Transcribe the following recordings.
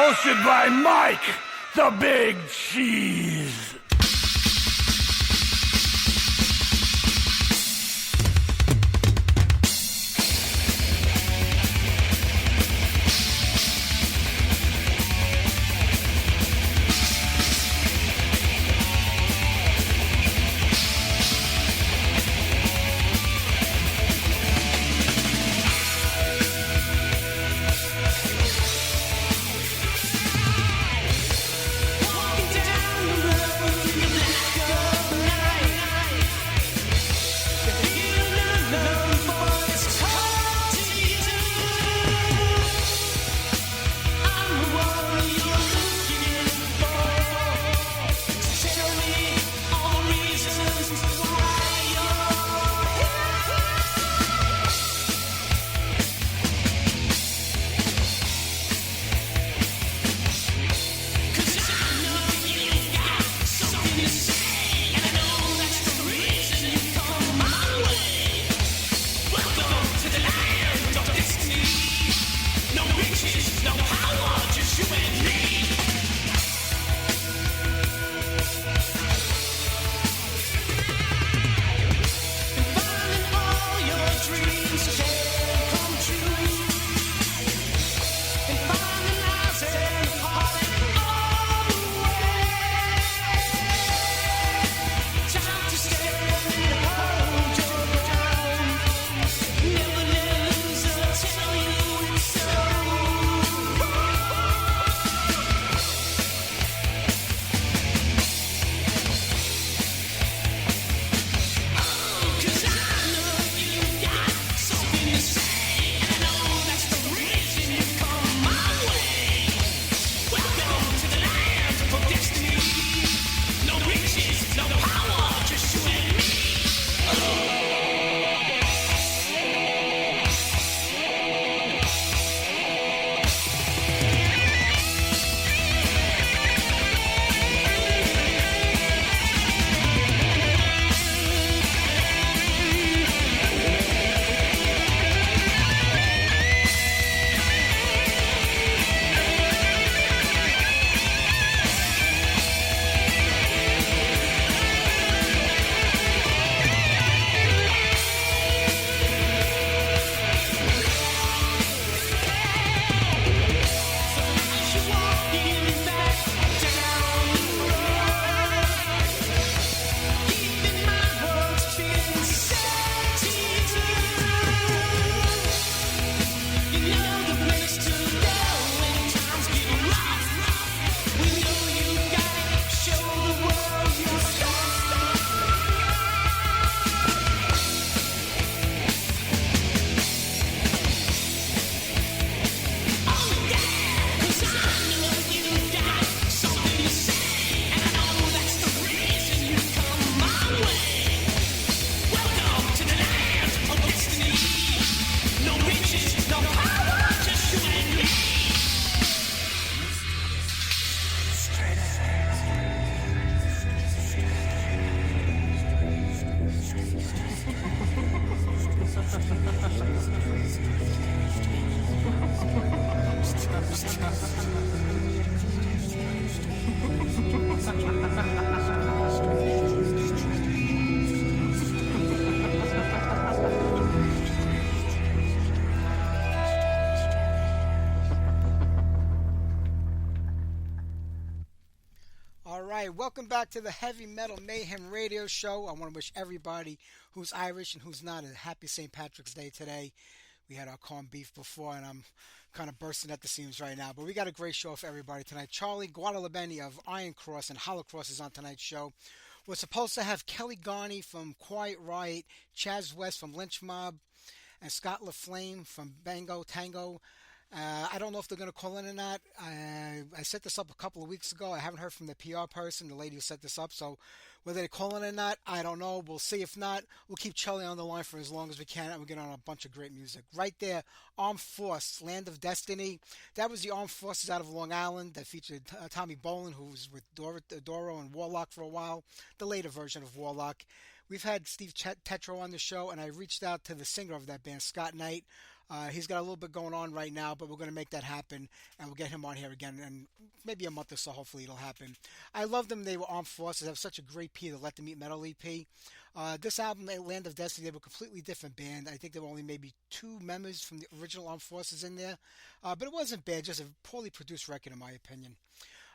hosted by Mike, the Big Cheese. Welcome back to the Heavy Metal Mayhem Radio Show. I want to wish everybody who's Irish and who's not a happy St. Patrick's Day today. We had our corned beef before, and I'm kind of bursting at the seams right now. But we got a great show for everybody tonight. Charlie Guardalabene of Iron Cross and Holocross is on tonight's show. We're supposed to have Kelly Garney from Quiet Riot, Chaz West from Lynch Mob, and Scott LaFlame from Bango Tango. I don't know if they're going to call in or not. I set this up a couple of weeks ago. I haven't heard from the PR person, the lady who set this up. So whether they call in or not, I don't know. We'll see. If not, we'll keep Charlie on the line for as long as we can, and we'll get on a bunch of great music. Right there, Armed Force, Land of Destiny. That was the Armed Forces out of Long Island that featured Tommy Bolin, who was with Doro and Warlock for a while, the later version of Warlock. We've had Steve Tetro on the show, and I reached out to the singer of that band, Scott Knight. He's got a little bit going on right now, but we're going to make that happen, and we'll get him on here again, and maybe a month or so, hopefully it'll happen. I love them. They were Armed Forces. They have such a great P, the Let Them Eat Metal EP. This album, Land of Destiny, they were a completely different band. I think there were only maybe two members from the original Armed Forces in there, but it wasn't bad, just a poorly produced record in my opinion.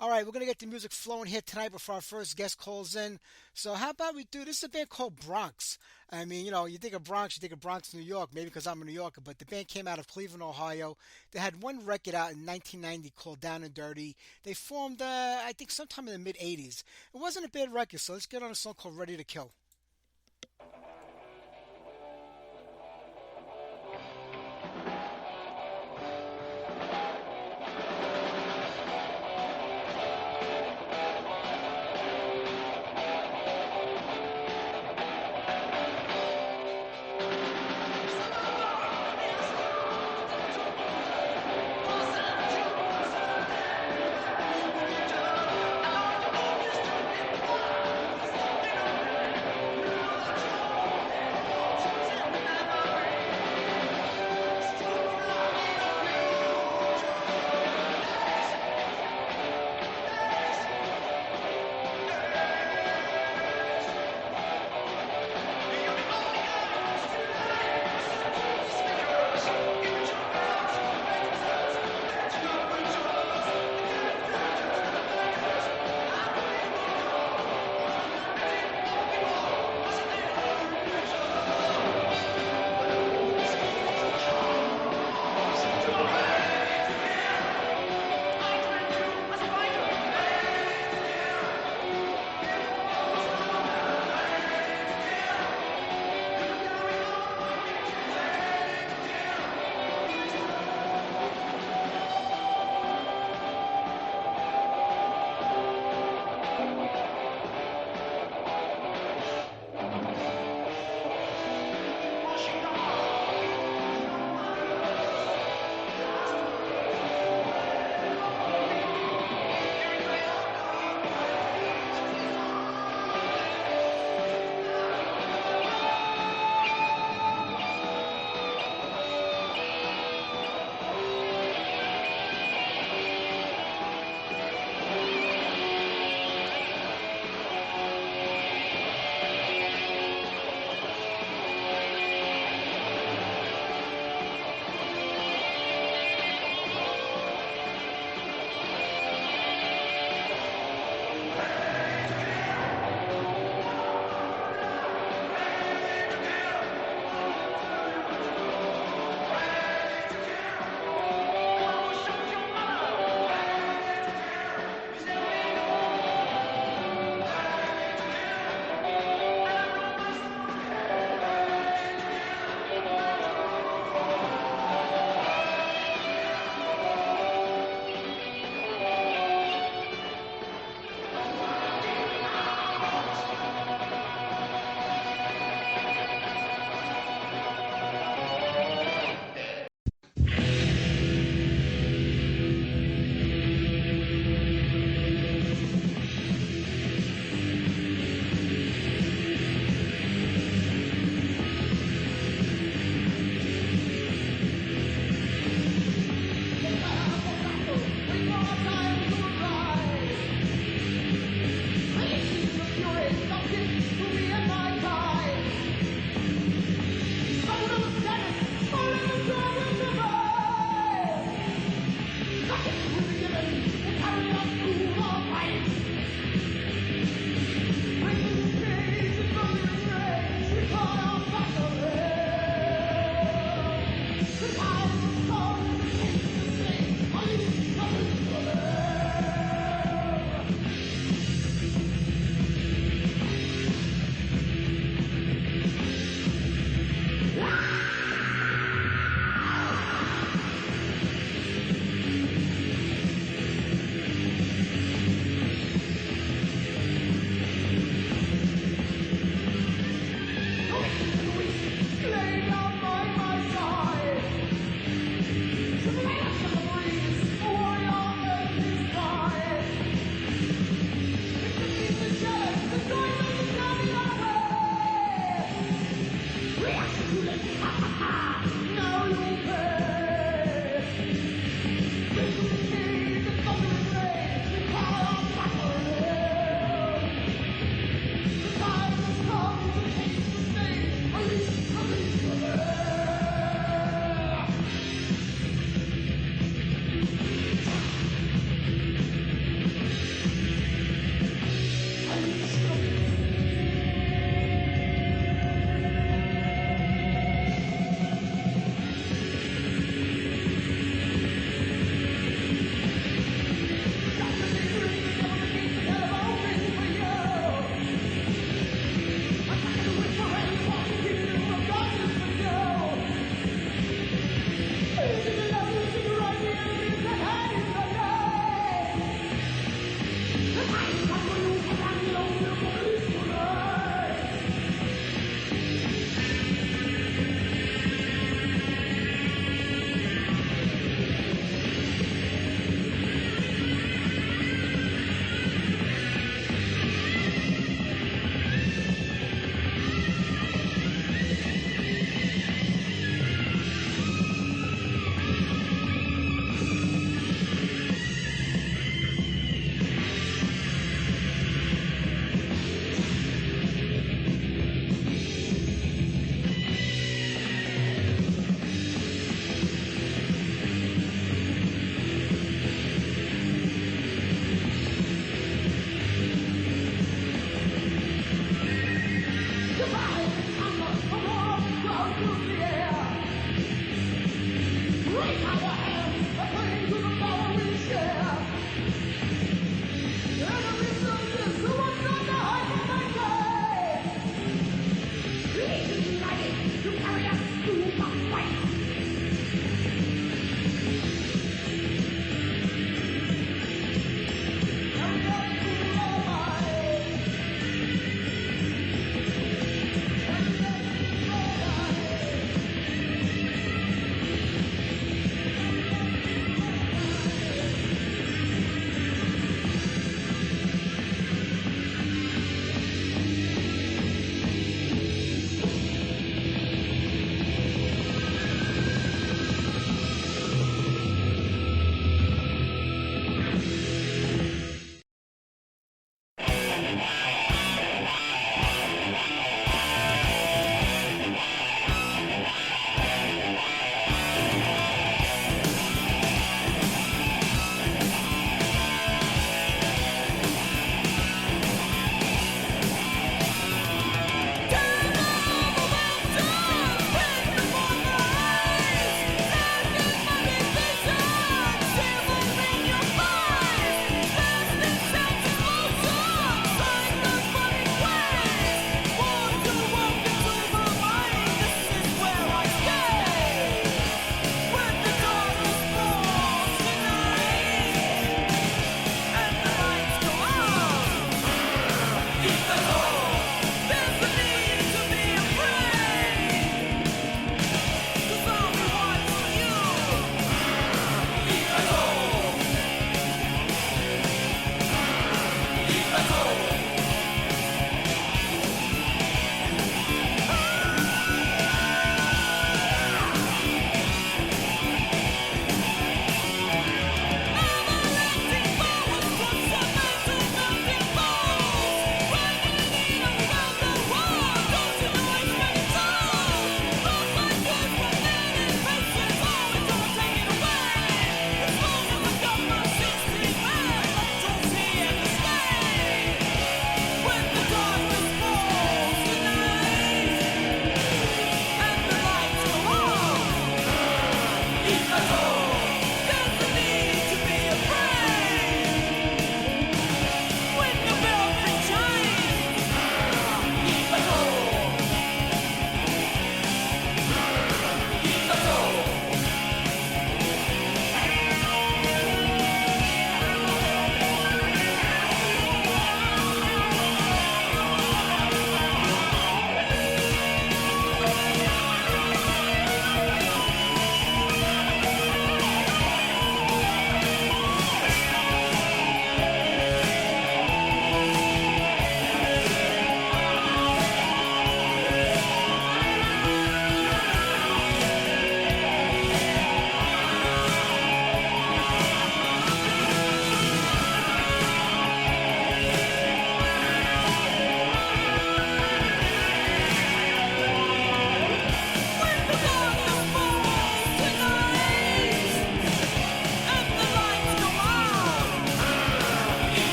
All right, we're going to get the music flowing here tonight before our first guest calls in. So how about we do, this is a band called Bronx. I mean, you think of Bronx, you think of Bronx, New York, maybe because I'm a New Yorker, but the band came out of Cleveland, Ohio. They had one record out in 1990 called Down and Dirty. They formed, I think, sometime in the mid-'80s. It wasn't a bad record, so let's get on a song called Ready to Kill.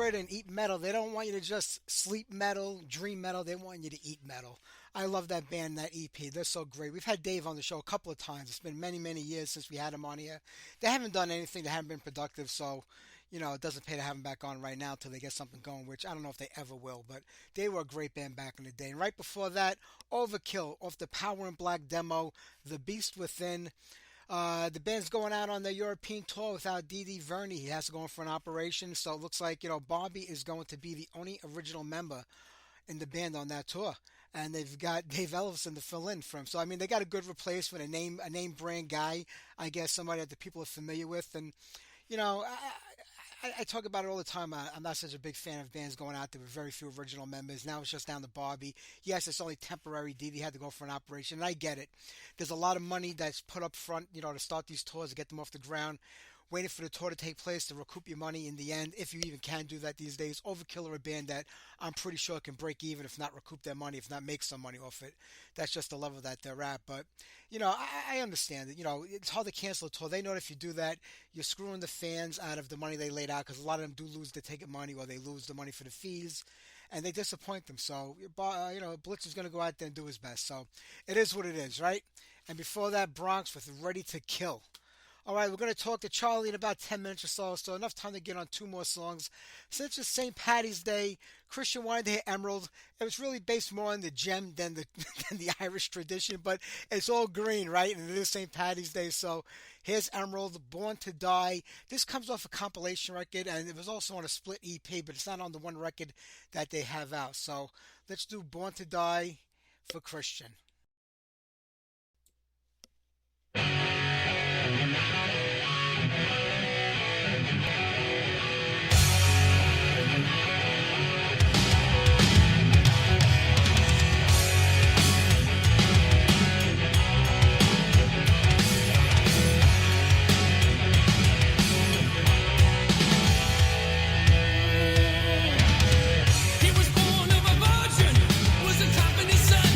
it and eat metal. They don't want you to just sleep metal, dream metal. They want you to eat metal. I love that band, that EP. They're so great. We've had Dave on the show a couple of times. It's been many, many years since we had him on here. They haven't done anything. They haven't been productive, so it doesn't pay to have them back on right now until they get something going, which I don't know if they ever will, but they were a great band back in the day. And right before that, Overkill off the Power and Black demo, The Beast Within. The band's going out on their European tour without Dee Verney. He has to go in for an operation, so it looks like, Bobby is going to be the only original member in the band on that tour. And they've got Dave Ellefson to fill in for him. So, I mean, they got a good replacement, a name brand guy, I guess, somebody that the people are familiar with. And, I talk about it all the time. I'm not such a big fan of bands going out there with very few original members. Now it's just down to Bobby. Yes, it's only temporary. Dee had to go for an operation, and I get it. There's a lot of money that's put up front, to start these tours, to get them off the ground. Waiting for the tour to take place to recoup your money in the end, if you even can do that these days. Overkill are a band that I'm pretty sure can break even, if not recoup their money, if not make some money off it. That's just the level that they're at. But, I understand it. It's hard to cancel a tour. They know that if you do that, you're screwing the fans out of the money they laid out, because a lot of them do lose the ticket money, or they lose the money for the fees, and they disappoint them. So, Blitz is going to go out there and do his best. So, it is what it is, right? And before that, Bronx with Ready to Kill. All right, we're going to talk to Charlie in about 10 minutes or so enough time to get on two more songs. Since it's St. Paddy's Day, Christian wanted to hear Emerald. It was really based more on the gem than the Irish tradition, but it's all green, right? And it is St. Paddy's Day, so here's Emerald, Born to Die. This comes off a compilation record, and it was also on a split EP, but it's not on the one record that they have out. So let's do Born to Die for Christian. He was born of a virgin, was a company's son.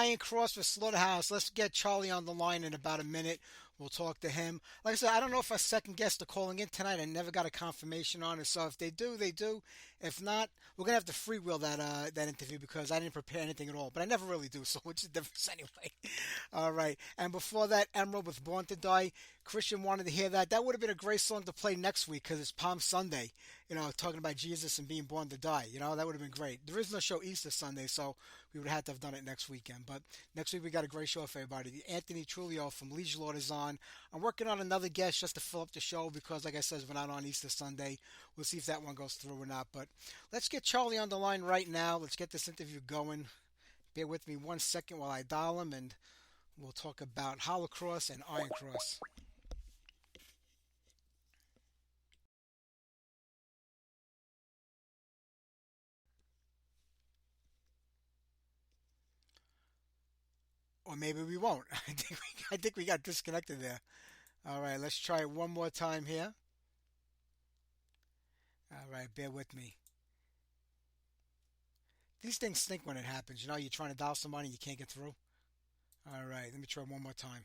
Iron Cross with Slaughterhouse. Let's get Charlie on the line in about a minute. We'll talk to him. Like I said, I don't know if our second guests are calling in tonight. I never got a confirmation on it. So if they do, they do. If not, we're gonna have to freewheel that interview because I didn't prepare anything at all. But I never really do, so what's the difference anyway? All right. And before that, Emerald with Born to Die. Christian wanted to hear that. That would have been a great song to play next week because it's Palm Sunday. You know, talking about Jesus and being born to die. You know, that would have been great. There is no show Easter Sunday, so we would have had to have done it next weekend. But next week we got a great show for everybody. Anthony Trulio from Liege Lord is on. I'm working on another guest just to fill up the show because, like I said, we're not on Easter Sunday. We'll see if that one goes through or not. But let's get Charlie on the line right now. Let's get this interview going. Bear with me 1 second while I dial him, and we'll talk about Holocross and Iron Cross. Or maybe we won't. I think we got disconnected there. All right, let's try it one more time here. All right, bear with me. These things stink when it happens. You know, you're trying to dial somebody and you can't get through. All right, let me try one more time.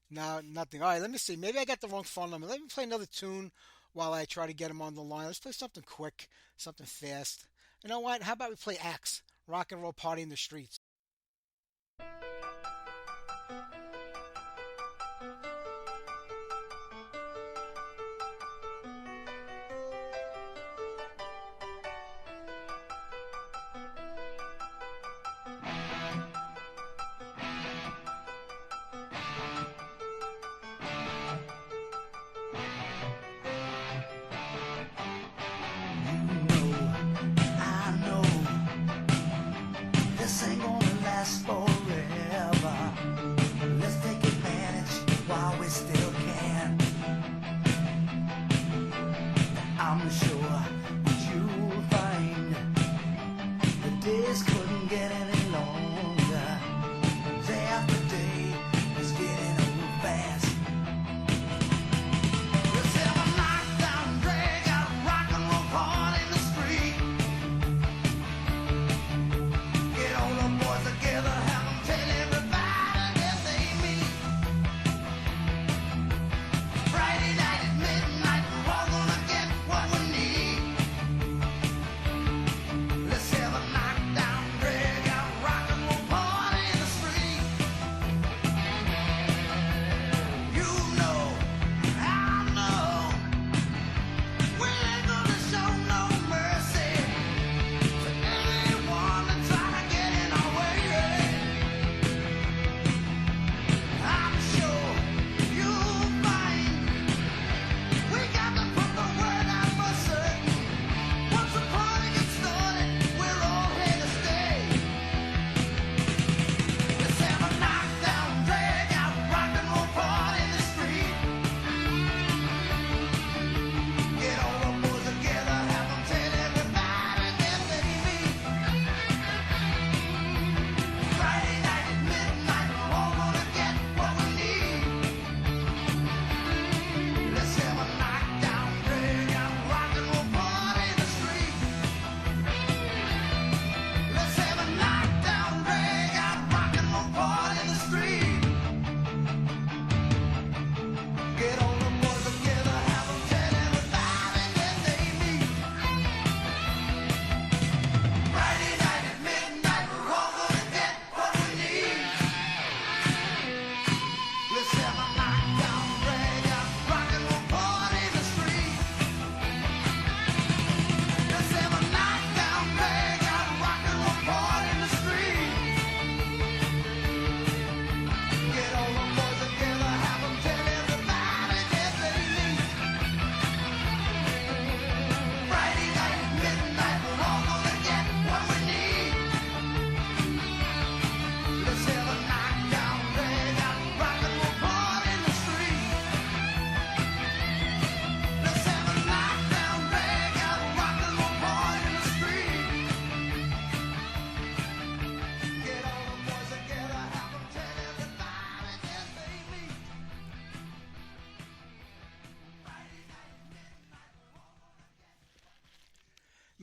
No, nothing. All right, let me see. Maybe I got the wrong phone number. Let me play another tune while I try to get him on the line. Let's play something quick, something fast. You know what? How about we play Axe, Rock and Roll Party in the Streets? Let's have a knockdown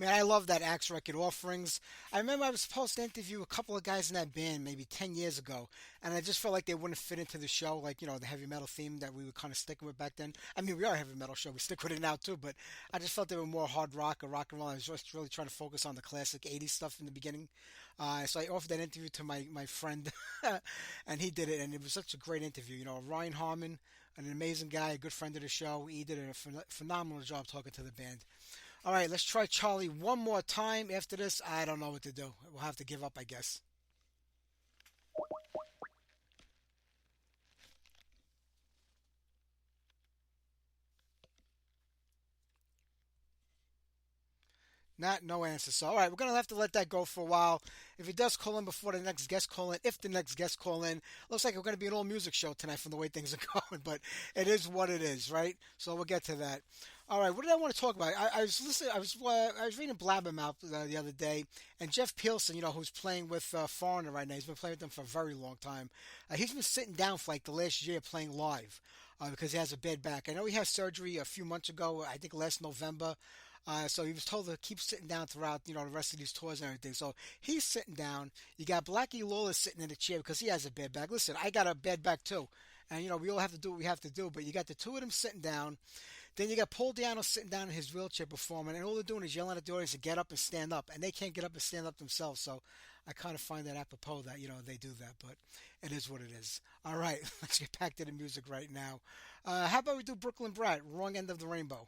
Man, I love that Axe Record Offerings. I remember I was supposed to interview a couple of guys in that band maybe 10 years ago, and I just felt like they wouldn't fit into the show, like, the heavy metal theme that we were kind of sticking with back then. I mean, we are a heavy metal show, we stick with it now too, but I just felt they were more hard rock or rock and roll. I was just really trying to focus on the classic 80s stuff in the beginning. So I offered that interview to my friend, and he did it, and it was such a great interview. Ryan Harmon, an amazing guy, a good friend of the show. He did a phenomenal job talking to the band. All right, let's try Charlie one more time. After this, I don't know what to do. We'll have to give up, I guess. No answer. So, all right, we're going to have to let that go for a while. If he does call in before the next guest call in, if the next guest call in, looks like we're going to be an all music show tonight from the way things are going, but it is what it is, right? So we'll get to that. All right, what did I want to talk about? I was listening. I was reading Blabbermouth the other day, and Jeff Peelson, who's playing with Foreigner right now. He's been playing with them for a very long time. He's been sitting down for like the last year playing live because he has a bad back. I know he had surgery a few months ago. I think last November. So he was told to keep sitting down throughout, the rest of these tours and everything. So he's sitting down. You got Blackie Lawless sitting in a chair because he has a bad back. Listen, I got a bad back too. And, we all have to do what we have to do. But you got the two of them sitting down. Then you got Paul Diano sitting down in his wheelchair performing. And all they're doing is yelling at the audience to get up and stand up. And they can't get up and stand up themselves. So I kind of find that apropos that, they do that. But it is what it is. All right, let's get back to the music right now. How about we do Brooklyn Brat, Wrong End of the Rainbow?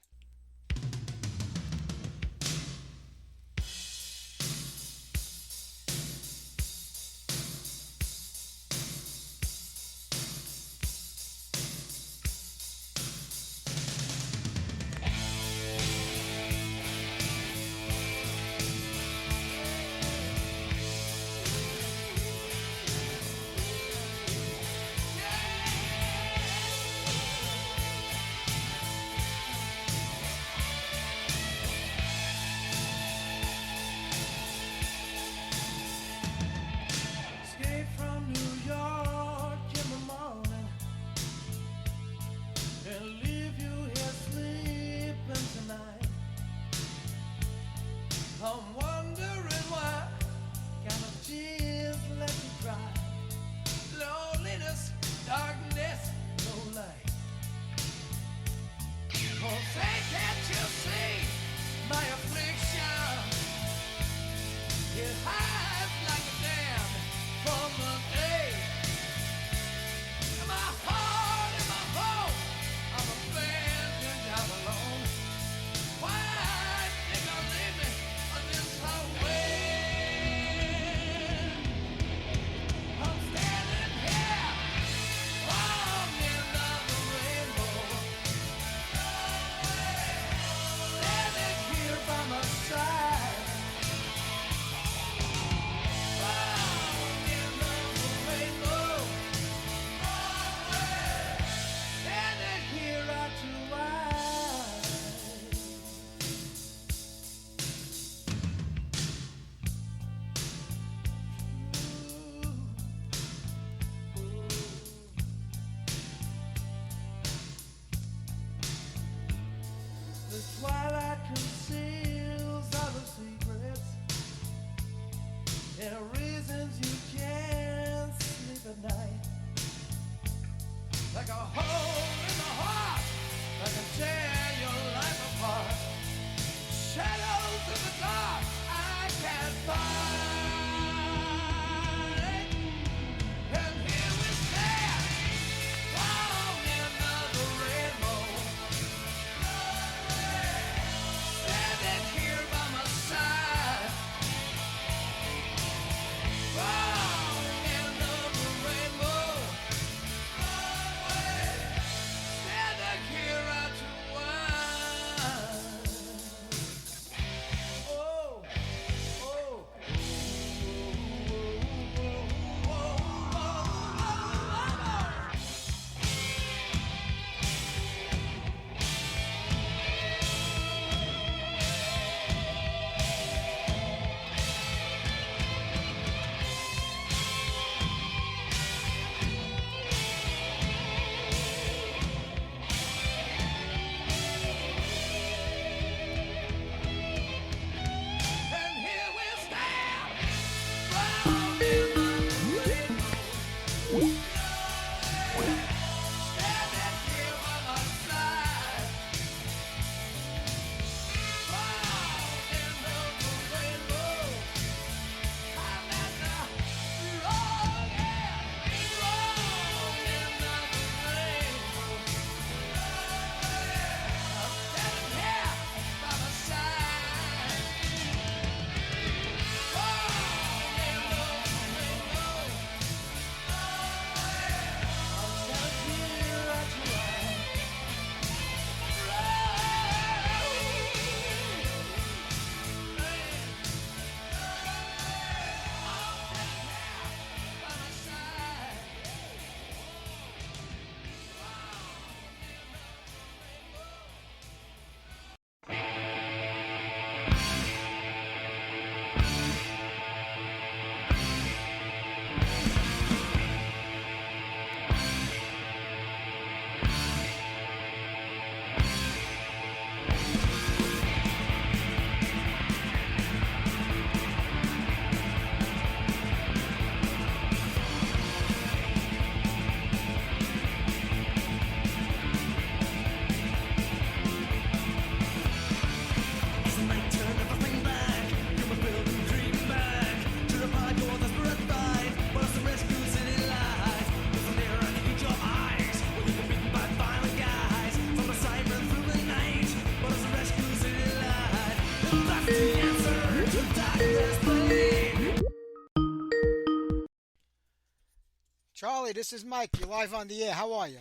Charlie, this is Mike. You're live on the air. How are you?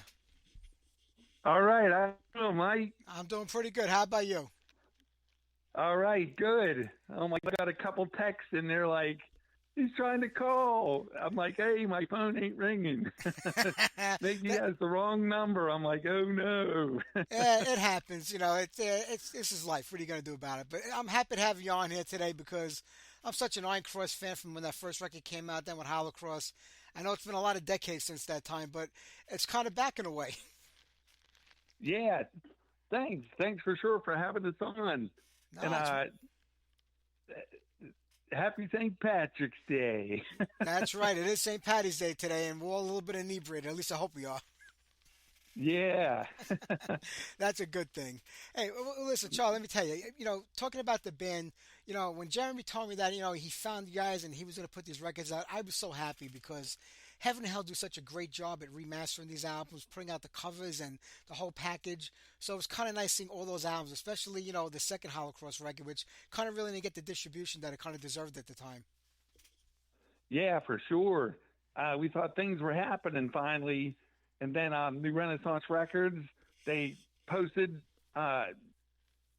All right, I know, Mike. I'm doing pretty good. How about you? All right, good. Oh my, I got a couple texts and they're like, he's trying to call. I'm like, hey, my phone ain't ringing. Maybe he has the wrong number. I'm like, oh no. Yeah, it happens. It's this is life. What are you gonna do about it? But I'm happy to have you on here today because I'm such an Iron Cross fan from when that first record came out. Then with Holocross, I know it's been a lot of decades since that time, but it's kind of back in a way. Yeah, thanks. Thanks for sure for having us on. No, And happy St. Patrick's Day. that's right. It is St. Patty's Day today, and we're all a little bit inebriated. At least I hope we are. Yeah. That's a good thing. Hey, listen, Charlie, let me tell you, talking about the band, when Jeremy told me that, he found you guys and he was going to put these records out, I was so happy because Heaven and Hell do such a great job at remastering these albums, putting out the covers and the whole package. So it was kind of nice seeing all those albums, especially, the second Holocross record, which kind of really didn't get the distribution that it kind of deserved at the time. Yeah, for sure. We thought things were happening finally. And then New Renaissance Records, they posted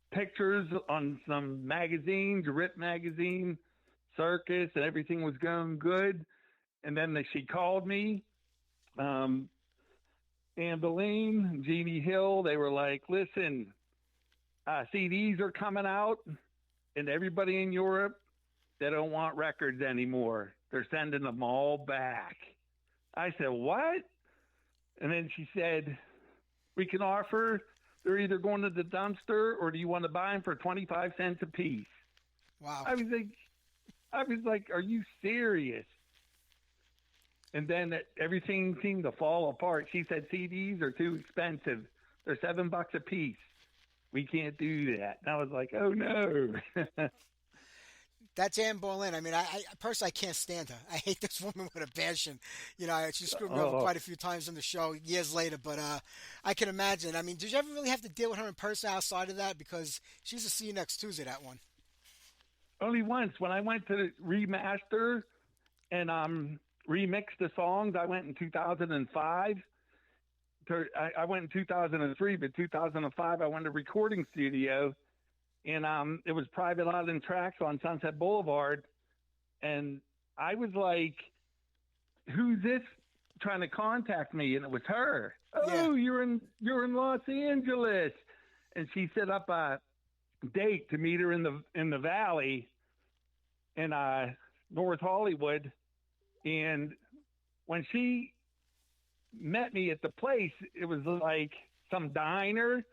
pictures on some magazines, Rip Magazine, Circus, and everything was going good. And then she called me, Anne Boleyn, Jeannie Hill. They were like, listen, CDs are coming out, and everybody in Europe, they don't want records anymore. They're sending them all back. I said, what? And then she said, we can offer, they're either going to the dumpster or do you want to buy them for 25 cents a piece? Wow. I was like, are you serious? And then everything seemed to fall apart. She said, CDs are too expensive. They're $7 a piece. We can't do that. And I was like, oh no. That's Anne Boleyn. I mean, I personally I can't stand her. I hate this woman with a passion. She screwed me over quite a few times on the show years later. But I can imagine. I mean, did you ever really have to deal with her in person outside of that? Because she's a see you next Tuesday, that one. Only once when I went to remaster and remix the songs. I went in 2005. I went in 2003, but 2005 I went to recording studio. And it was Private Island Tracks on Sunset Boulevard. And I was like, who's this trying to contact me? And it was her. Oh, you're in Los Angeles. And she set up a date to meet her in the Valley in North Hollywood. And when she met me at the place, it was like some diner.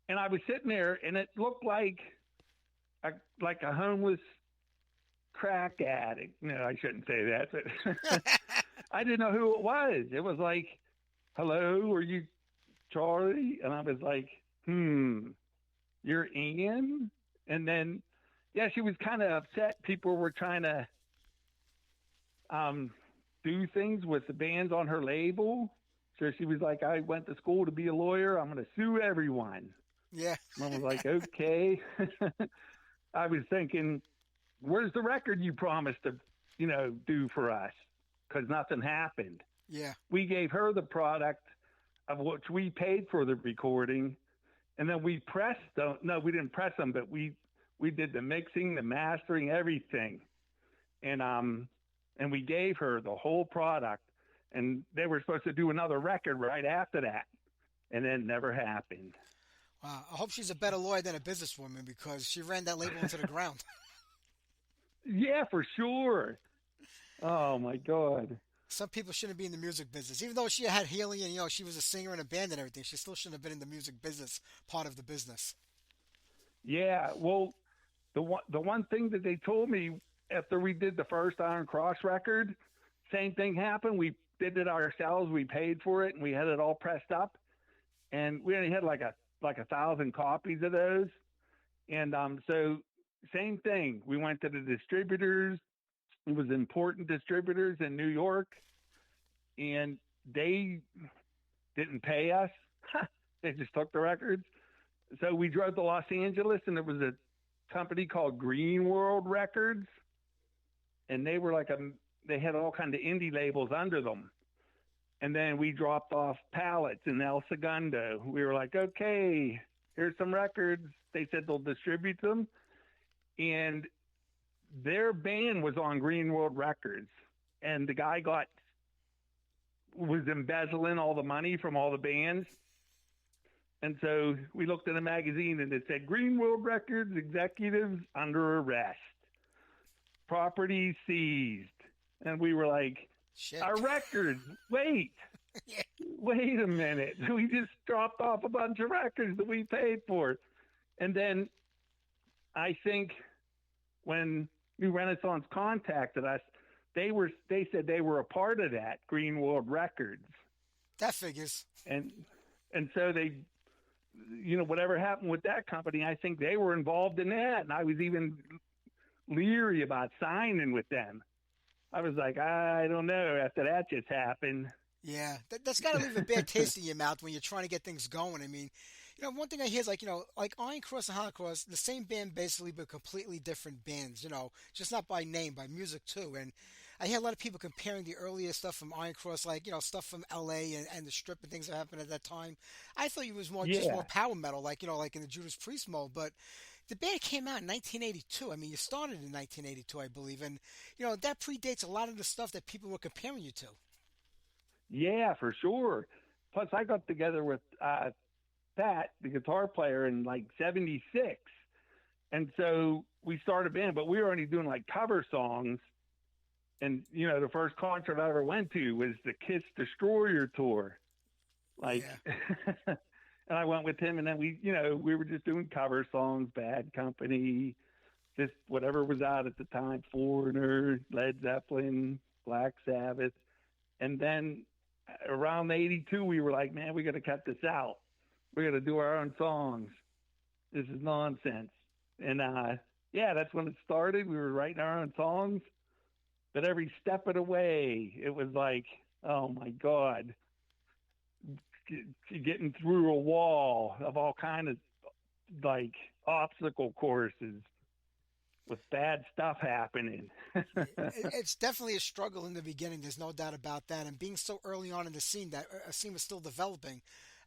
And I was sitting there, and it looked like a homeless crack addict. No, I shouldn't say that, but I didn't know who it was. It was like, hello, are you Charlie? And I was like, you're Ian? And then, yeah, she was kind of upset. People were trying to do things with the bands on her label. So she was like, I went to school to be a lawyer. I'm going to sue everyone. Yeah. I was like, okay. I was thinking, where's the record you promised to, do for us? Because nothing happened. Yeah. We gave her the product of which we paid for the recording, and then we pressed them. No, we didn't press them, but we did the mixing, the mastering, everything. And we gave her the whole product, and they were supposed to do another record right after that, and it never happened. Wow. I hope she's a better lawyer than a businesswoman because she ran that label into the ground. Yeah, for sure. Oh, my God. Some people shouldn't be in the music business. Even though she had healing and, she was a singer in a band and everything, she still shouldn't have been in the music business, part of the business. Yeah, well, the one thing that they told me after we did the first Iron Cross record, same thing happened. We did it ourselves. We paid for it, and we had it all pressed up. And we only had like 1,000 copies of those. And so same thing. We went to the distributors. It was important distributors in New York, and they didn't pay us. They just took the records. So we drove to Los Angeles, and there was a company called Green World Records, and they were they had all kinds of indie labels under them. And then we dropped off pallets in El Segundo. We were like, okay, here's some records. They said they'll distribute them. And their band was on Green World Records. And the guy was embezzling all the money from all the bands. And so we looked at a magazine and it said Green World Records executives under arrest. Property seized. And we were like, Shit. our records, wait. Yeah. Wait a minute. We just dropped off a bunch of records that we paid for. And then I think when New Renaissance contacted us, they said they were a part of that Green World Records. That figures. And so they, whatever happened with that company, I think they were involved in that. And I was even leery about signing with them. I was like, I don't know, after that just happened. Yeah, that's got to leave a bad taste in your mouth when you're trying to get things going. I mean, one thing I hear is like Iron Cross and Holocross, the same band basically, but completely different bands, just not by name, by music too. And I hear a lot of people comparing the earlier stuff from Iron Cross, like, stuff from LA and the Strip and things that happened at that time. I thought it was just more power metal, like, like in the Judas Priest mode. But the band came out in 1982. I mean, you started in 1982, I believe. And, that predates a lot of the stuff that people were comparing you to. Yeah, for sure. Plus, I got together with Pat, the guitar player, in like 76. And so we started a band, but we were only doing like cover songs. And, the first concert I ever went to was the Kiss Destroyer tour. Like, yeah. And I went with him, and then we were just doing cover songs, Bad Company, just whatever was out at the time, Foreigner, Led Zeppelin, Black Sabbath. And then around 82, we were like, man, we got to cut this out. We got to do our own songs. This is nonsense. And that's when it started. We were writing our own songs. But every step of the way, it was like, oh my God, getting through a wall of all kind of like obstacle courses with bad stuff happening. It's definitely a struggle in the beginning. There's no doubt about that. And being so early on in the scene, that a scene was still developing.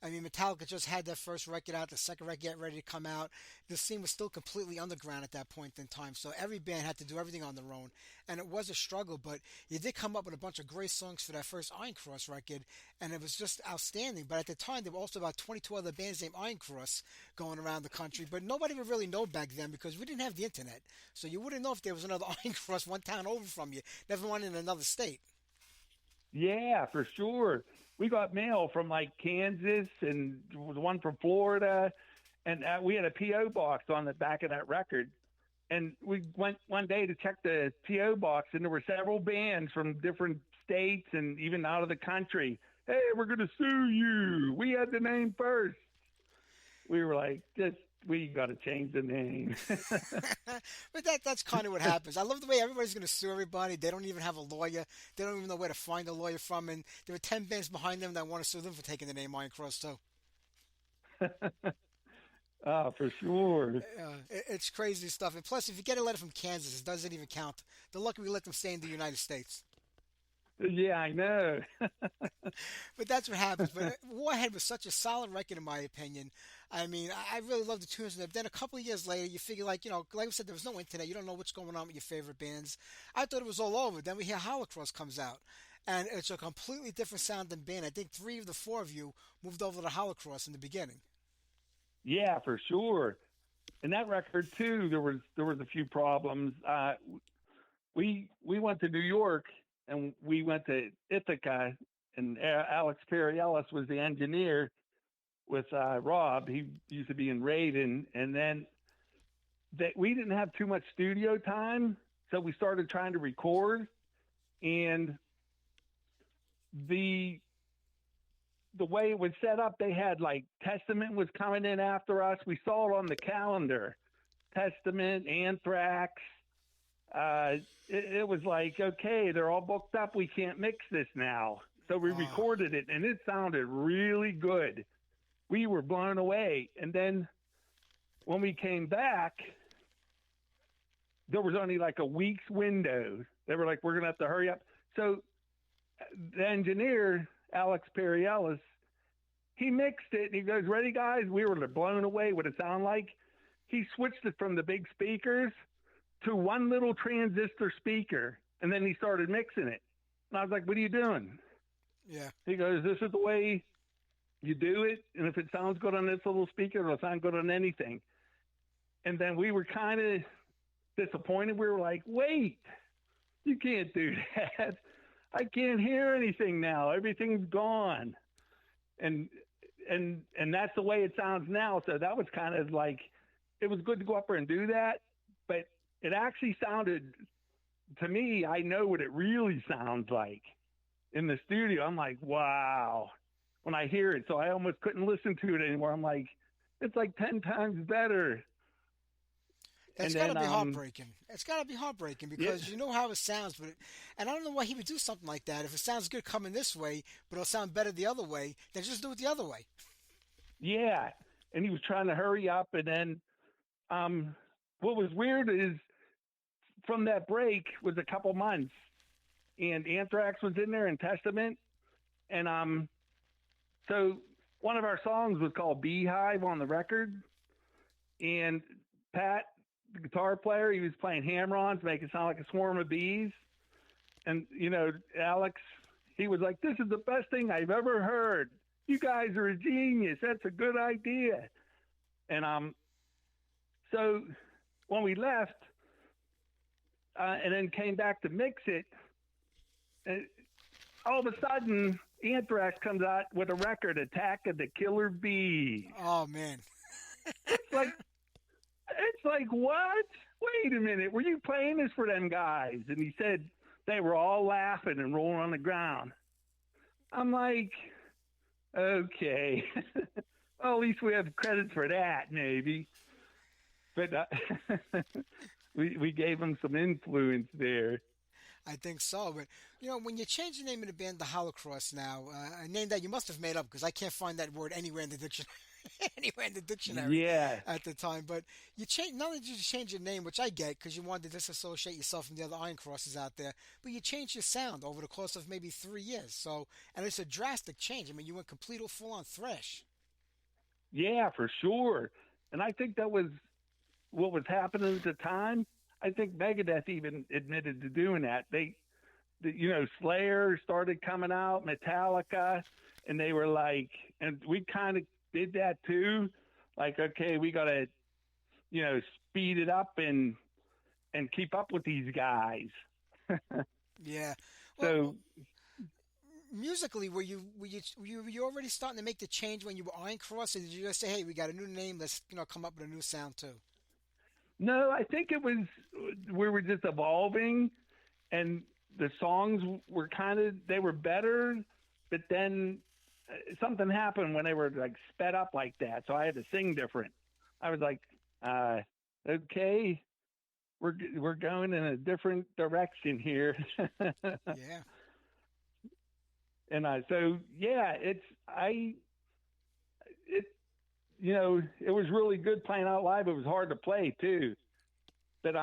I mean, Metallica just had their first record out, the second record getting ready to come out. The scene was still completely underground at that point in time. So every band had to do everything on their own. And it was a struggle, but you did come up with a bunch of great songs for that first Iron Cross record. And it was just outstanding. But at the time, there were also about 22 other bands named Iron Cross going around the country. But nobody would really know back then because we didn't have the internet. So you wouldn't know if there was another Iron Cross one town over from you, never mind in another state. Yeah, for sure. We got mail from like Kansas and one from Florida, and we had a P.O. box on the back of that record. And we went one day to check the P.O. box, and there were several bands from different states and even out of the country. Hey, we're going to sue you. We had the name first. We were like, we got to change the name. But that's kind of what happens. I love the way everybody's going to sue everybody. They don't even have a lawyer. They don't even know where to find a lawyer from. And there were 10 bands behind them that want to sue them for taking the name Iron Cross, too. Oh, for sure. It's crazy stuff. And plus, if you get a letter from Kansas, it doesn't even count. They're lucky we let them stay in the United States. Yeah, I know. But that's what happens. But Warhead was such a solid record, in my opinion. I mean, I really love the tunes. And then a couple of years later, you figure, like I said, there was no internet. You don't know what's going on with your favorite bands. I thought it was all over. Then we hear Holocross comes out. And it's a completely different sounding band. I think 3 of the 4 of you moved over to Holocross in the beginning. Yeah, for sure. And that record, too, there was a few problems. We went to New York, and we went to Ithaca, and Alex Perry-Ellis was the engineer with Rob. He used to be in Raven. And then we didn't have too much studio time, so we started trying to record. And the way it was set up, they had like Testament was coming in after us. We saw it on the calendar. Testament, Anthrax. It was like, okay, they're all booked up. We can't mix this now. So we recorded it, and it sounded really good. We were blown away. And then when we came back, there was only like a week's window. They were like, we're going to have to hurry up. So the engineer, Alex Perielis, he mixed it and he goes, "Ready, guys?" We were blown away what it sounded like. He switched it from the big speakers to one little transistor speaker, and then he started mixing it. And I was like, "What are you doing?" Yeah. He goes, "This is the way you do it, and if it sounds good on this little speaker, it'll sound good on anything." And then we were kind of disappointed. We were like, "Wait, you can't do that. I can't hear anything now. Everything's gone." And that's the way it sounds now. So that was kind of like, it was good to go up there and do that, but it actually sounded, to me, I know what it really sounds like in the studio. I'm like, wow, when I hear it. So I almost couldn't listen to it anymore. I'm like, it's like 10 times better. That's got to be heartbreaking. It's got to be heartbreaking because you know how it sounds, and I don't know why he would do something like that. If it sounds good coming this way, but it'll sound better the other way, then just do it the other way. Yeah, and he was trying to hurry up, and then what was weird is from that break was a couple months, and Anthrax was in there and Testament, and so one of our songs was called Beehive on the record, and Pat, the guitar player, he was playing hammer-ons, making it sound like a swarm of bees. And, you know, Alex, he was like, "This is the best thing I've ever heard. You guys are a genius. That's a good idea." And so when we left and then came back to mix it, all of a sudden, Anthrax comes out with a record, Attack of the Killer Bees. Oh, man. It's like, what? Wait a minute. Were you playing this for them guys? And he said they were all laughing and rolling on the ground. I'm like, okay. Well, at least we have credit for that, maybe. But we gave them some influence there. I think so. But, you know, when you change the name of the band to Holocross now, a name that you must have made up because I can't find that word anywhere in the dictionary. Yeah. At the time, but you change. Not only did you change your name, which I get because you wanted to disassociate yourself from the other Iron Crosses out there, but you changed your sound over the course of maybe 3 years. So, and it's a drastic change. I mean, you went complete or full on thrash. Yeah, for sure. And I think that was what was happening at the time. I think Megadeth even admitted to doing that. You know, Slayer started coming out, Metallica, and they were like, and we kind of did that too. Like, okay, we got to, you know, speed it up and keep up with these guys. Yeah. Well, so musically, were you already starting to make the change when you were Iron Cross, or did you just say, "Hey, we got a new name, let's come up with a new sound too"? No, I think it was we were just evolving, and the songs were they were better, but then something happened when they were like sped up like that, so I had to sing different. I was like, okay, we're going in a different direction here. Yeah. And so yeah, you know, it was really good playing out live. It was hard to play too, but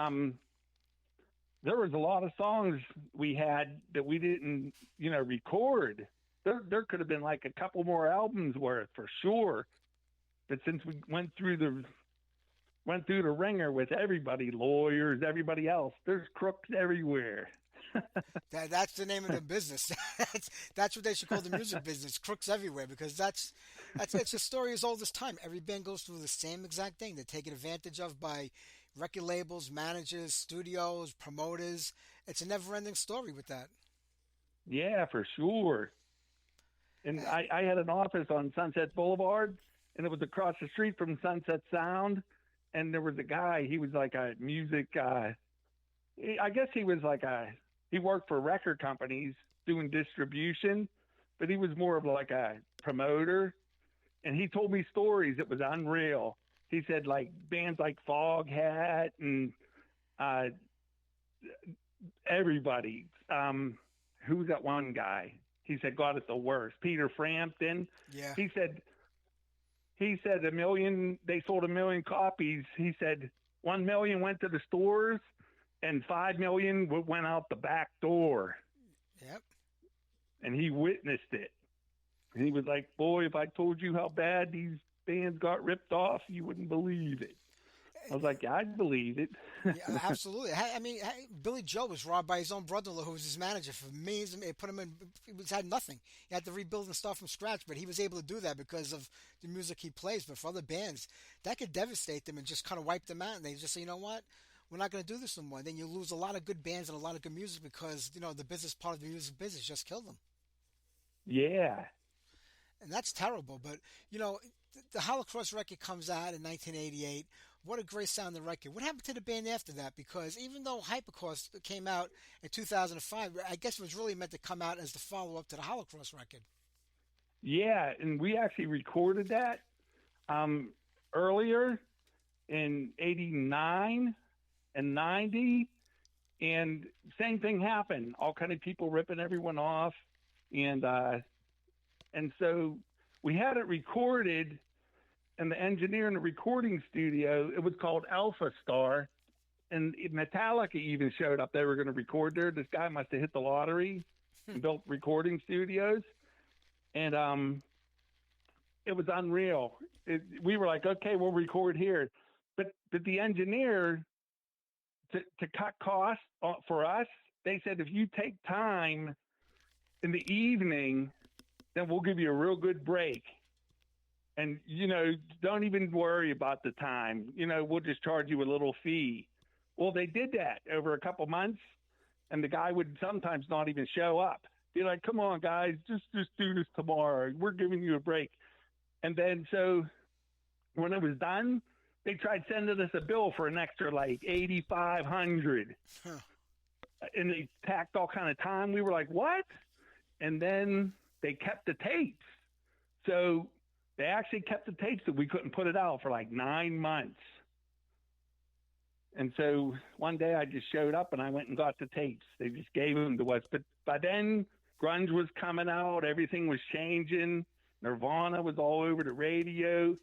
there was a lot of songs we had that we didn't, you know, record. There could have been like a couple more albums worth for sure, but since we went through the ringer with everybody, lawyers, everybody else, there's crooks everywhere. That's the name of the business. That's what they should call the music business, crooks everywhere, because that's it's a story as old as time. Every band goes through the same exact thing. They're taken advantage of by record labels, managers, studios, promoters. It's a never-ending story with that. Yeah, for sure. And I had an office on Sunset Boulevard, and it was across the street from Sunset Sound. And there was a guy, he was like a music, I guess he was like he worked for record companies doing distribution, but he was more of like a promoter. And he told me stories. It was unreal. He said like bands like Foghat and everybody. Who's that one guy? He said, God, it's the worst. Peter Frampton. Yeah. He said they sold 1 million copies. He said 1 million went to the stores and 5 million went out the back door. Yep. And he witnessed it. And he was like, boy, if I told you how bad these bands got ripped off, you wouldn't believe it. I was like, yeah, I'd believe it. Yeah, absolutely. I mean, Billy Joe was robbed by his own brother-in-law, who was his manager for millions. It put him in. He had nothing. He had to rebuild and start from scratch. But he was able to do that because of the music he plays. But for other bands, that could devastate them and just kind of wipe them out. And they just say, you know what, we're not going to do this no more. Then you lose a lot of good bands and a lot of good music because the business part of the music business just killed them. Yeah. And that's terrible. But the Holocross record comes out in 1988. What a great sounding record. What happened to the band after that? Because even though Hypercross came out in 2005, I guess it was really meant to come out as the follow-up to the Holocross record. Yeah, and we actually recorded that earlier in 89 and 90, and same thing happened. All kind of people ripping everyone off, and so we had it recorded. And the engineer in the recording studio, it was called Alpha Star, and Metallica even showed up. They were going to record there. This guy must have hit the lottery and built recording studios, and it was unreal. We were like, okay, we'll record here, but the engineer, to cut costs for us, they said, if you take time in the evening, then we'll give you a real good break. And, don't even worry about the time. We'll just charge you a little fee. Well, they did that over a couple months, and the guy would sometimes not even show up. Be like, come on, guys, just do this tomorrow. We're giving you a break. And then so when it was done, they tried sending us a bill for an extra, like, $8,500. Huh. And they tacked all kind of time. We were like, what? And then they kept the tapes. So they actually kept the tapes that we couldn't put it out for like 9 months. And so one day I just showed up and I went and got the tapes. They just gave them to us. But by then, grunge was coming out. Everything was changing. Nirvana was all over the radio.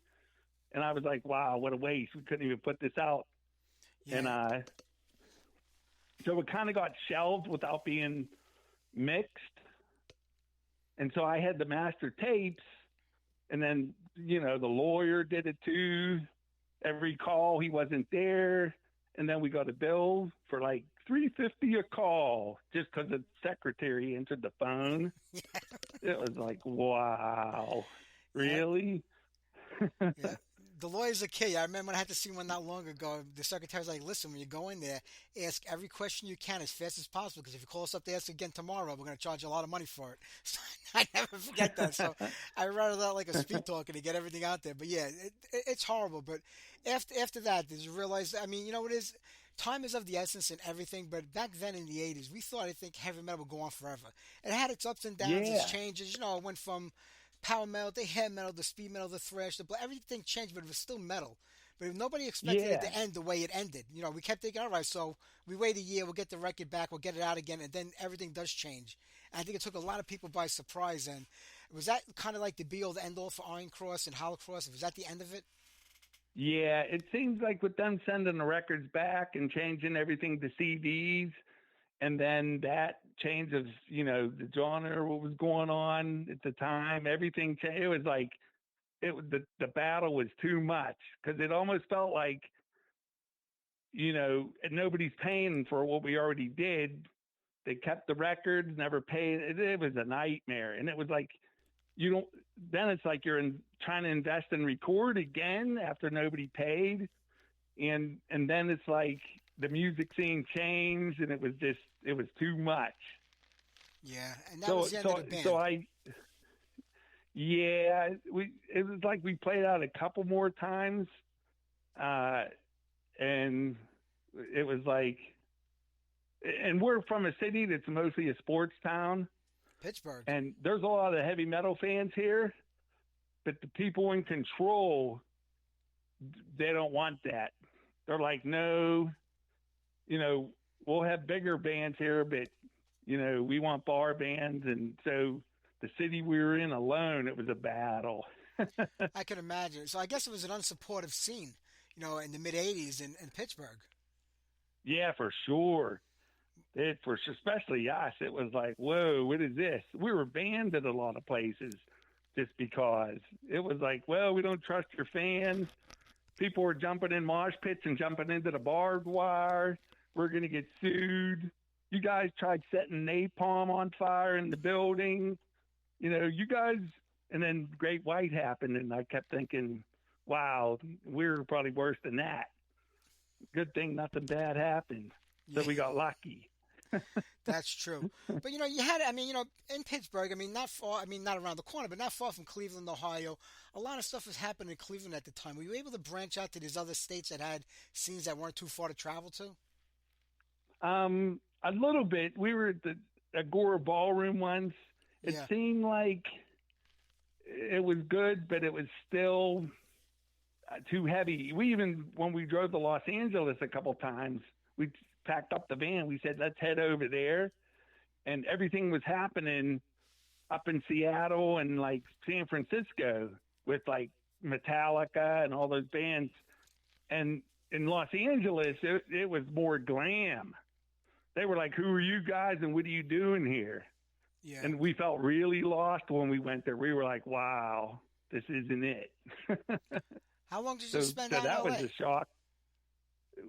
And I was like, wow, what a waste. We couldn't even put this out. Yeah. And so it kind of got shelved without being mixed. And so I had the master tapes. And then, the lawyer did it too. Every call, he wasn't there. And then we got a bill for like $350 a call just because the secretary answered the phone. It was like, wow, really? Yeah. The lawyer's a key. I remember when I had to see one not long ago. The secretary's like, listen, when you go in there, ask every question you can as fast as possible, because if you call us up to ask again tomorrow, we're going to charge you a lot of money for it. So I never forget that. So I wrote it out like a speed talker to get everything out there. But yeah, it's horrible. But after that, did you realize, I mean, it is, time is of the essence and everything, but back then in the 80s, we thought, I think, heavy metal would go on forever. It had its ups and downs, its changes. It went from power metal, the hair metal, the speed metal, the thrash, everything changed, but it was still metal. But nobody expected it to end the way it ended. We kept thinking, all right, so we wait a year, we'll get the record back, we'll get it out again, and then everything does change. And I think it took a lot of people by surprise. And was that kind of like the be-all, the end-all for Iron Cross and Holocross? Was that the end of it? Yeah, it seems like with them sending the records back and changing everything to CDs, and then that change of, the genre, what was going on at the time, everything changed. It was like, the battle was too much, because it almost felt like, nobody's paying for what we already did. They kept the records, never paid. It was a nightmare. And it was like, then it's like you're trying to invest and record again after nobody paid. And then it's like the music scene changed, and it was too much. Yeah, and that was the end of the band. It was like we played out a couple more times, and it was like, and we're from a city that's mostly a sports town, Pittsburgh, and there's a lot of heavy metal fans here, but the people in control, they don't want that. They're like, no, we'll have bigger bands here, but we want bar bands. And so the city we were in alone, it was a battle. I can imagine. So I guess it was an unsupportive scene, in the mid-'80s in Pittsburgh. Yeah, for sure. Especially us, it was like, whoa, what is this? We were banned at a lot of places. just because it was like, well, we don't trust your fans. People were jumping in mosh pits and jumping into the barbed wire. We're going to get sued. You guys tried setting napalm on fire in the building. You guys, and then Great White happened, and I kept thinking, wow, we're probably worse than that. Good thing nothing bad happened. So we got lucky. That's true. But, you had, in Pittsburgh, not far, not around the corner, but not far from Cleveland, Ohio, a lot of stuff was happening in Cleveland at the time. Were you able to branch out to these other states that had scenes that weren't too far to travel to? A little bit. We were at the Agora Ballroom once. It seemed like it was good, but it was still too heavy. When we drove to Los Angeles a couple times, we packed up the van. We said, let's head over there. And everything was happening up in Seattle and like San Francisco with like Metallica and all those bands. And in Los Angeles, it was more glam. They were like, who are you guys and what are you doing here? Yeah. And we felt really lost when we went there. We were like, wow, this isn't it. How long did you spend out in that LA? was a shock.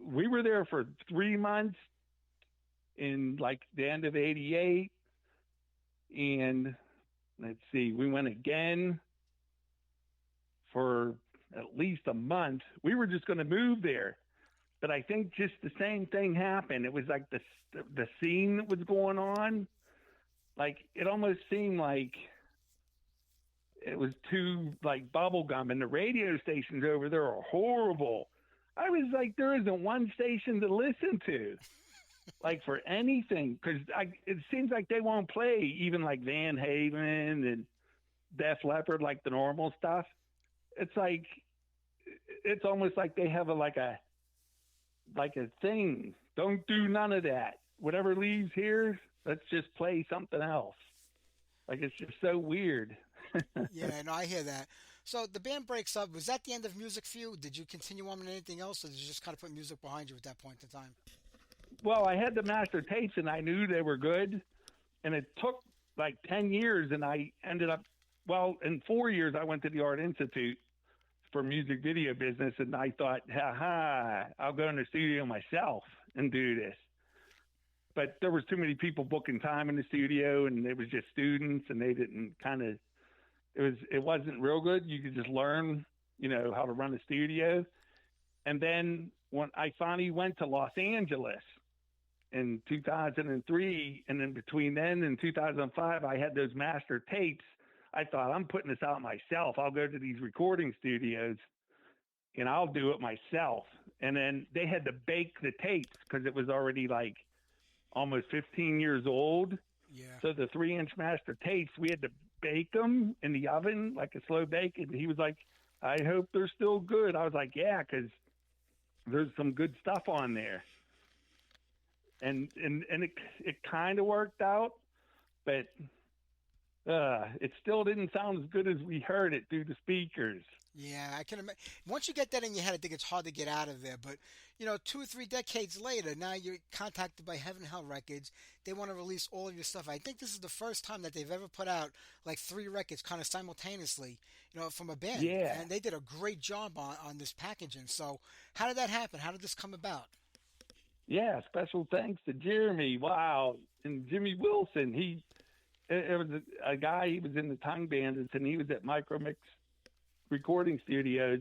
We were there for 3 months in like the end of '88. And let's see, we went again for at least a month. We were just going to move there. But I think just the same thing happened. It was like the scene that was going on. Like, it almost seemed like it was too, like, bubblegum. And the radio stations over there are horrible. I was like, there isn't one station to listen to, like, for anything. Because it seems like they won't play even, like, Van Halen and Def Leppard, like the normal stuff. It's like, it's almost like they have a thing. Don't do none of that. Whatever leaves here, let's just play something else. Like, it's just so weird. Yeah, no, I hear that. So the band breaks up. Was that the end of music for you? Did you continue on with anything else, or did you just kind of put music behind you at that point in time? Well, I had the master tapes, and I knew they were good. And it took like 10 years, and I ended up, in 4 years, I went to the Art Institute for music video business, and I thought, I'll go in the studio myself and do this. But there was too many people booking time in the studio, and it was just students, and they didn't it wasn't real good. You could just learn, how to run a studio. And then when I finally went to Los Angeles in 2003, and then between then and 2005, I had those master tapes. I thought, I'm putting this out myself. I'll go to these recording studios and I'll do it myself. And then they had to bake the tapes because it was already like almost 15 years old. Yeah. So the 3-inch master tapes, we had to bake them in the oven, like a slow bake. And he was like, I hope they're still good. I was like, yeah, because there's some good stuff on there. And it kind of worked out, but it still didn't sound as good as we heard it through the speakers. Yeah, I can imagine. Once you get that in your head, I think it's hard to get out of there. But, 2 or 3 decades later, now you're contacted by Heaven and Hell Records. They want to release all of your stuff. I think this is the first time that they've ever put out like 3 records kind of simultaneously, from a band. Yeah. And they did a great job on this packaging. So how did that happen? How did this come about? Yeah, special thanks to Jeremy. Wow. And Jimmy Wilson. It was a guy, he was in the Tongue Bandits, and he was at Micromix Recording Studios,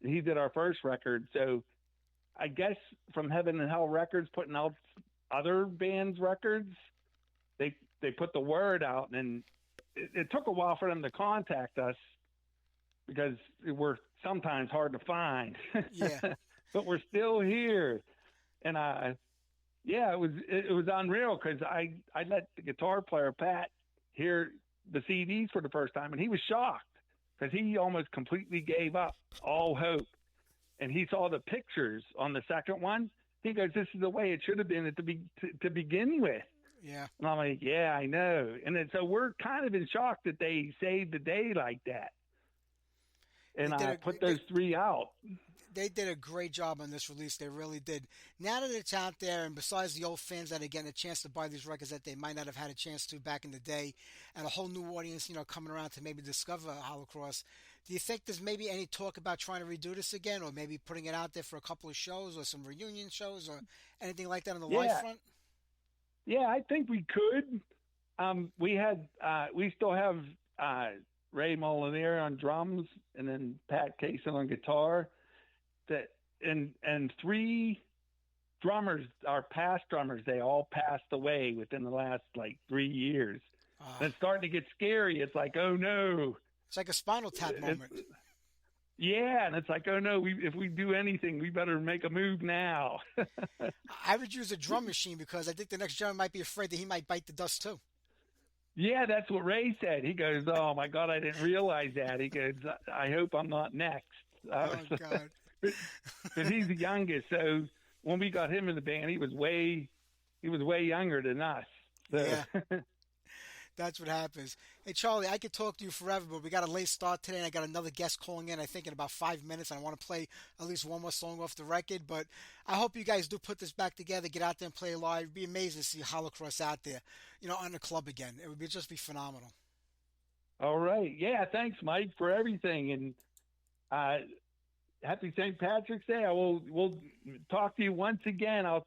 and he did our first record. So I guess from Heaven and Hell Records putting out other bands' records, they put the word out, and it took a while for them to contact us because we're sometimes hard to find. Yeah. But we're still here. And it was unreal because I let the guitar player, Pat, hear the CDs for the first time, and he was shocked because he almost completely gave up all hope. And he saw the pictures on the second one. He goes, this is the way it should have been to begin with. Yeah. And I'm like, yeah, I know. And then, so we're kind of in shock that they saved the day like that. and They did put those three out. they did a great job on this release. They really did. Now that it's out there, and besides the old fans that are getting a chance to buy these records that they might not have had a chance to back in the day, and a whole new audience, coming around to maybe discover Holocross, do you think there's maybe any talk about trying to redo this again, or maybe putting it out there for a couple of shows, or some reunion shows, or anything like that on the live front? Yeah, I think we could. We still have Ray Molinier on drums, and then Pat Cason on guitar. And three drummers, our past drummers, they all passed away within the last 3 years. And it's starting to get scary. It's like, oh no. It's like a Spinal Tap moment. Yeah, and it's like, oh no, if we do anything, we better make a move now. I would use a drum machine because I think the next drummer might be afraid that he might bite the dust too. Yeah, that's what Ray said. He goes, oh my God, I didn't realize that. He goes, I hope I'm not next. Oh God. Because he's the youngest, so when we got him in the band, he was way younger than us. So. Yeah. That's what happens. Hey, Charlie, I could talk to you forever, but we got a late start today, and I got another guest calling in, I think, in about 5 minutes. I want to play at least one more song off the record, but I hope you guys do put this back together, get out there and play live. It'd be amazing to see Holocross out there, on the club again. It would just be phenomenal. All right. Yeah, thanks, Mike, for everything, and happy St. Patrick's Day. We'll talk to you once again. I'll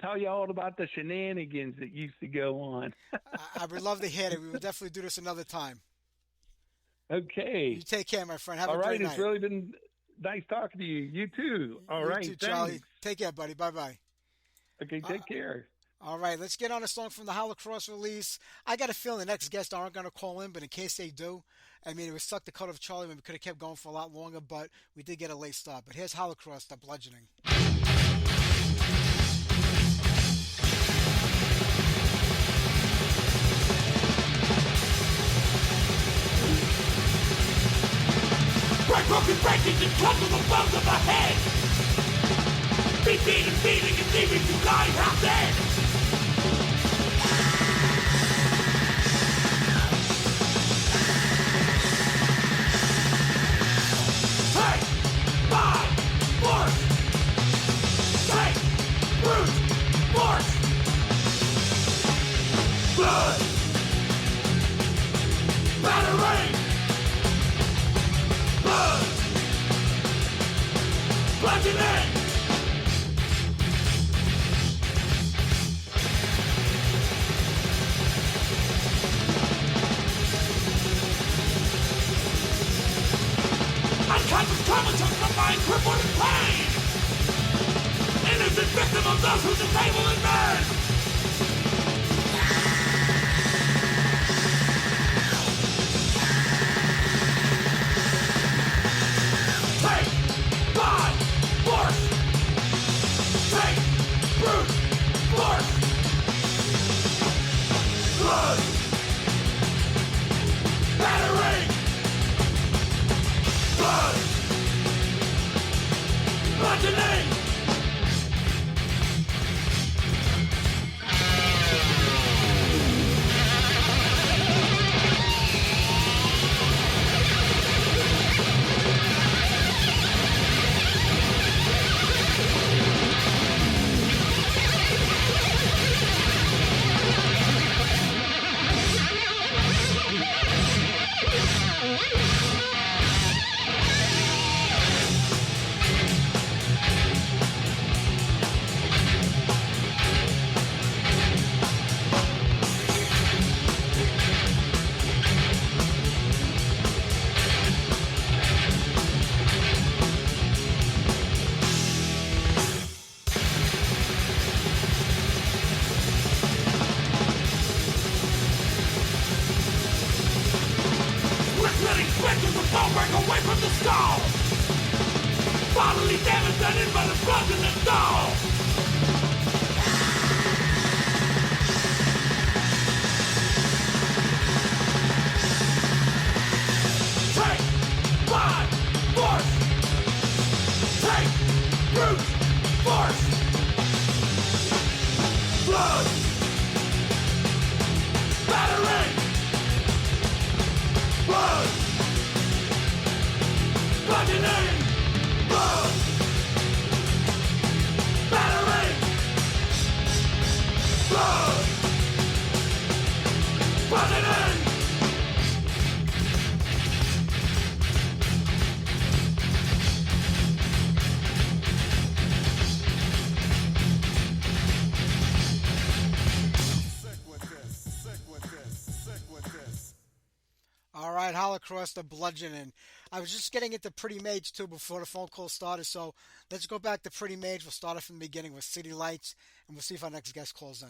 tell you all about the shenanigans that used to go on. I would love to hear it. We will definitely do this another time. Okay. You take care, my friend. Have a great night. It's really been nice talking to you. You too. All right. You too, Charlie. Take care, buddy. Bye-bye. Okay, take care. All right, let's get on a song from the Holocross release. I got a feeling the next guests aren't going to call in, but in case they do, I mean, it was suck the cut of Charlie when we could have kept going for a lot longer, but we did get a late start. But here's Holocross, The Bludgeoning. Break broken breakings and crumble the bones of the head. Beating and beating and leaving you lying half dead. Take by force. Take brute force. Blood. Battering. Blood. Bludgeoning. Unconscious comatose from mind crippled in pain. Innocent victim of those who disable and burn. Take by force. Take brute force. Blood. Battering. Blood. Bludgeoning. All right, Holocross, the bludgeoning. I was just getting into Pretty Mage too before the phone call started, so let's go back to Pretty Mage. We'll start off from the beginning with City Lights, and we'll see if our next guest calls in.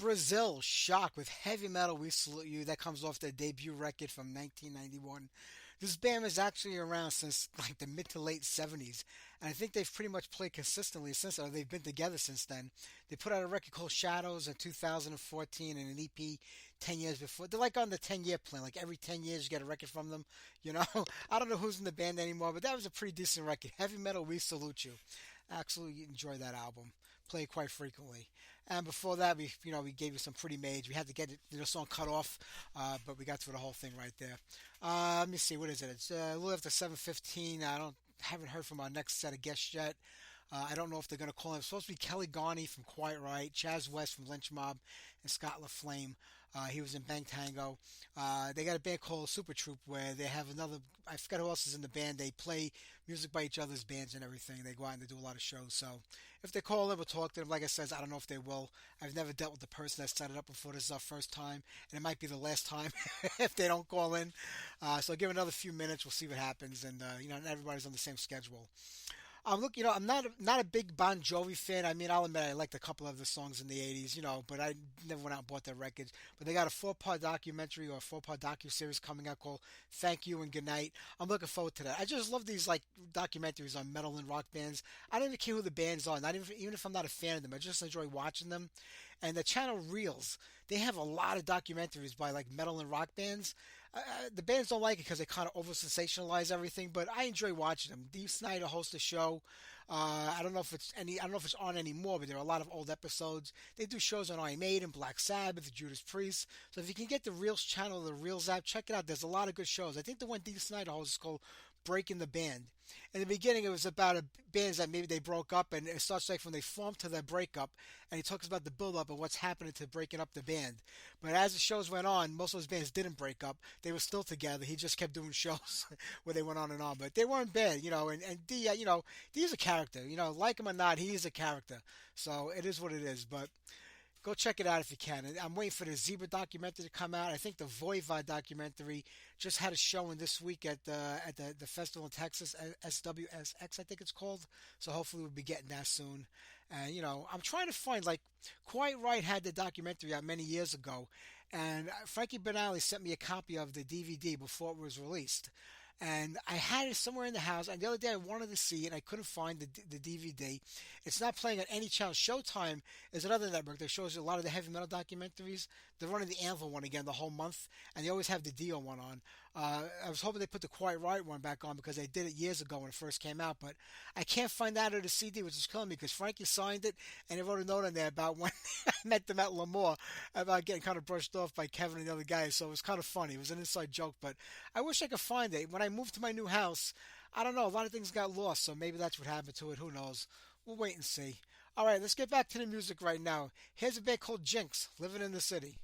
Brazil, Shock with Heavy Metal We Salute You. That comes off their debut record from 1991. This band was actually around since like the mid to late 70s, and I think they've pretty much played consistently since, or they've been together since then. They put out a record called Shadows in 2014 and an EP 10 years before. They're like on the 10-year plan, like every 10 years you get a record from them, you know? I don't know who's in the band anymore, but that was a pretty decent record. Heavy Metal We Salute You. Absolutely enjoy that album. Play it quite frequently. And before that, we gave you some Pretty Maids. We had to get the song cut off, but we got through the whole thing right there. Let me see, what is it? It's a little after 7:15. Haven't heard from our next set of guests yet. I don't know if they're going to call him. It's supposed to be Kelly Garney from Quite Right, Chaz West from Lynch Mob, and Scott LaFlame. He was in Bang Tango. They got a band called Super Troop where they have another, I forgot who else is in the band. They play music by each other's bands and everything. They go out and they do a lot of shows. So if they call them, we'll talk to them. Like I said, I don't know if they will. I've never dealt with the person that set it up before. This is our first time, and it might be the last time if they don't call in. So I'll give another few minutes. We'll see what happens. And, not everybody's on the same schedule. Look, I'm not a big Bon Jovi fan. I mean, I'll admit I liked a couple of the songs in the 80s, but I never went out and bought their records. But they got a 4-part documentary or a 4-part docu-series coming out called Thank You and Good Night. I'm looking forward to that. I just love these, like, documentaries on metal and rock bands. I don't even care who the bands are, even if I'm not a fan of them. I just enjoy watching them. And the channel Reels, they have a lot of documentaries by, like, metal and rock bands. The bands don't like it because they kind of over-sensationalize everything, but I enjoy watching them. Dee Snider hosts a show. I don't know if it's on anymore, but there are a lot of old episodes. They do shows on Iron Maiden, Black Sabbath, Judas Priest. So if you can get the Reels channel, the Reels app, check it out. There's a lot of good shows. I think the one Dee Snider hosts is called Breaking the Band. In the beginning, it was about bands that maybe they broke up, and it starts like when they formed to their breakup, and he talks about the build-up and what's happening to breaking up the band. But as the shows went on, most of those bands didn't break up. They were still together. He just kept doing shows where they went on and on. But they weren't bad, and D, D is a character. Like him or not, he is a character. So it is what it is. But go check it out if you can. I'm waiting for the Zebra documentary to come out. I think the Voivod documentary just had a showing this week at the festival in Texas, SWSX, I think it's called. So hopefully we'll be getting that soon. And, I'm trying to find, like, Quite Right had the documentary out many years ago. And Frankie Benali sent me a copy of the DVD before it was released. And I had it somewhere in the house, and the other day I wanted to see it, and I couldn't find the DVD. It's not playing on any channel. Showtime is another network that shows you a lot of the heavy metal documentaries. They're running the Anvil one again the whole month, and they always have the Dio one on. I was hoping they put the Quite Right one back on because they did it years ago when it first came out, but I can't find that or the CD, which is killing me because Frankie signed it, and he wrote a note on there about when I met them at Lemoore about getting kind of brushed off by Kevin and the other guys, so it was kind of funny. It was an inside joke, but I wish I could find it. When I moved to my new house, I don't know, a lot of things got lost, so maybe that's what happened to it. Who knows? We'll wait and see. All right, let's get back to the music right now. Here's a band called Jinx, Living in the City.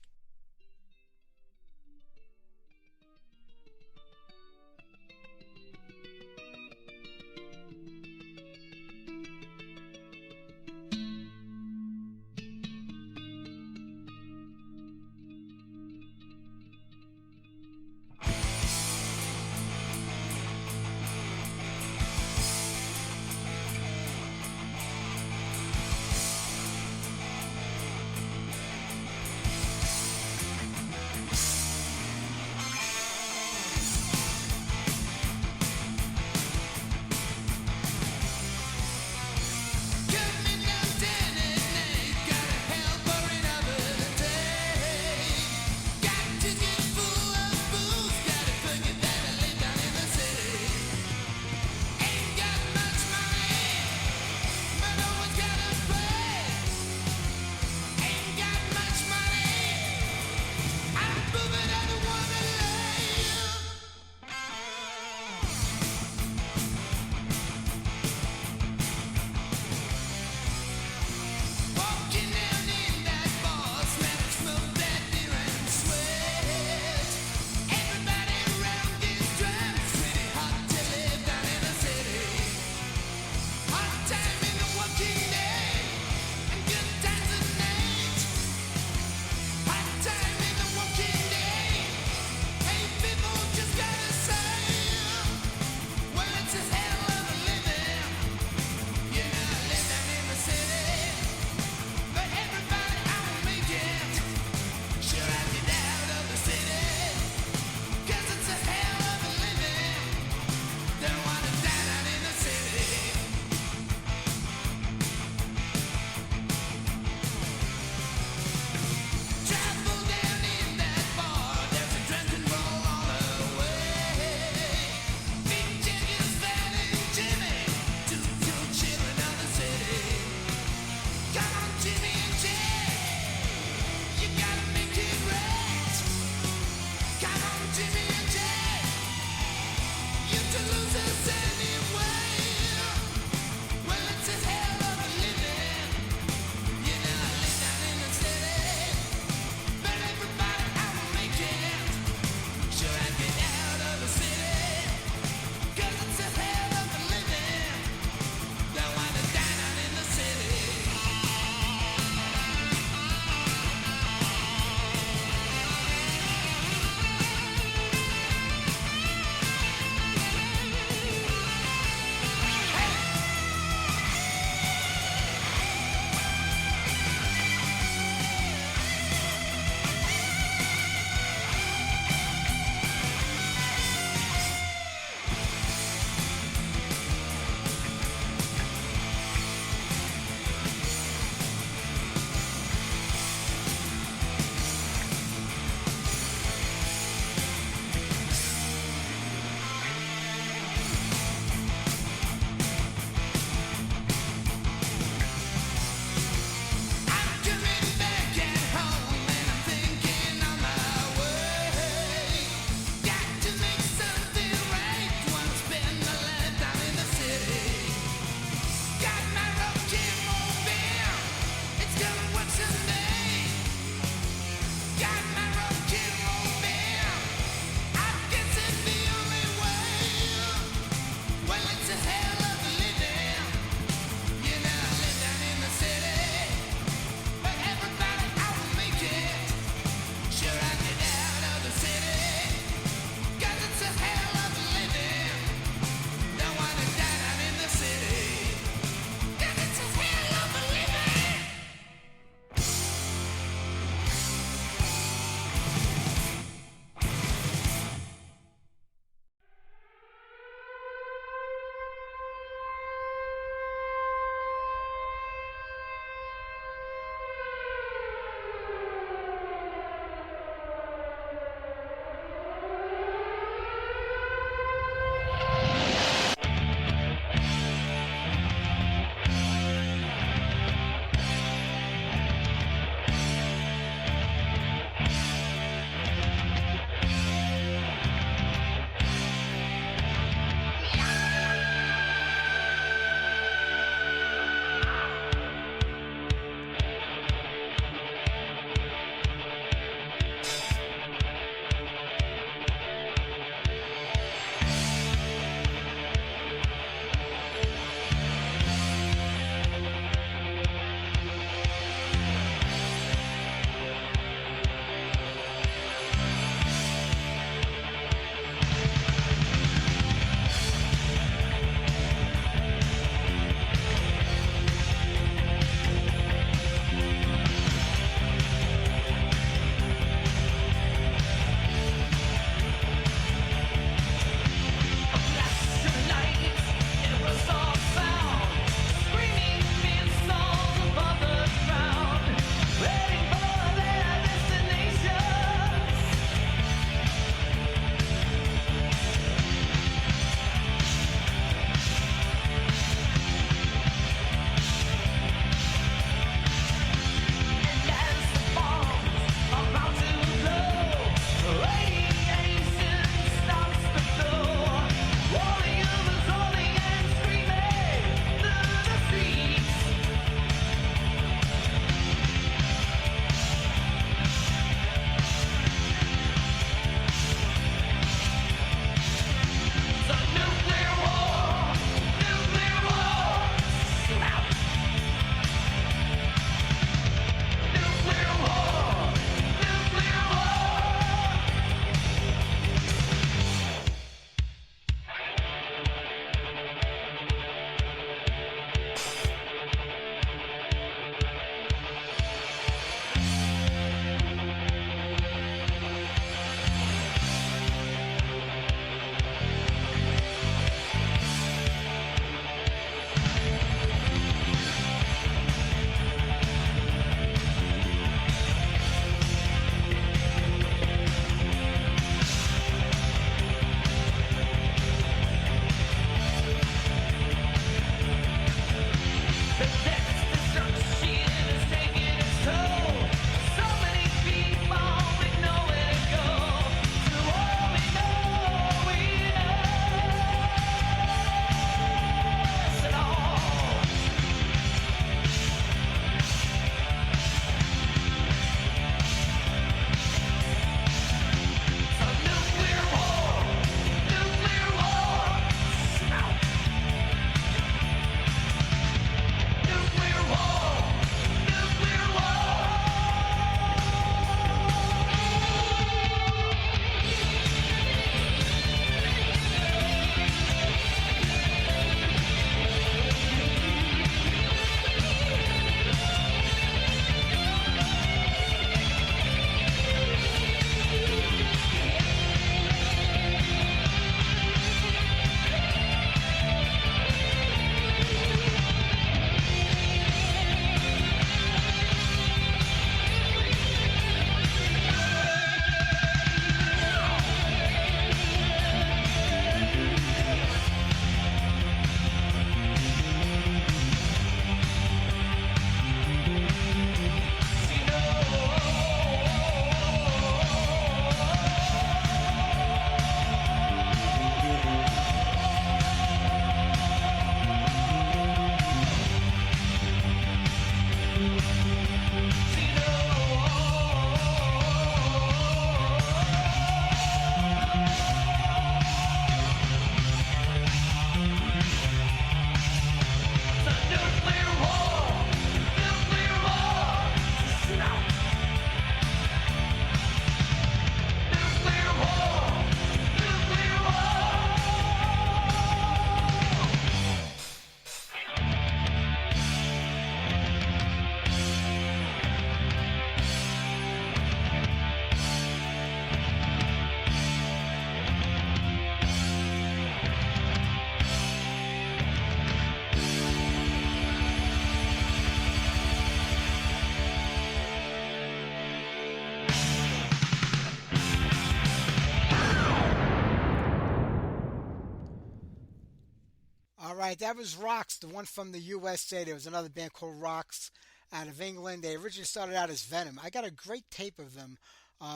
All right, that was Rocks, the one from the USA. There was another band called Rocks out of England. They originally started out as Venom. I got a great tape of them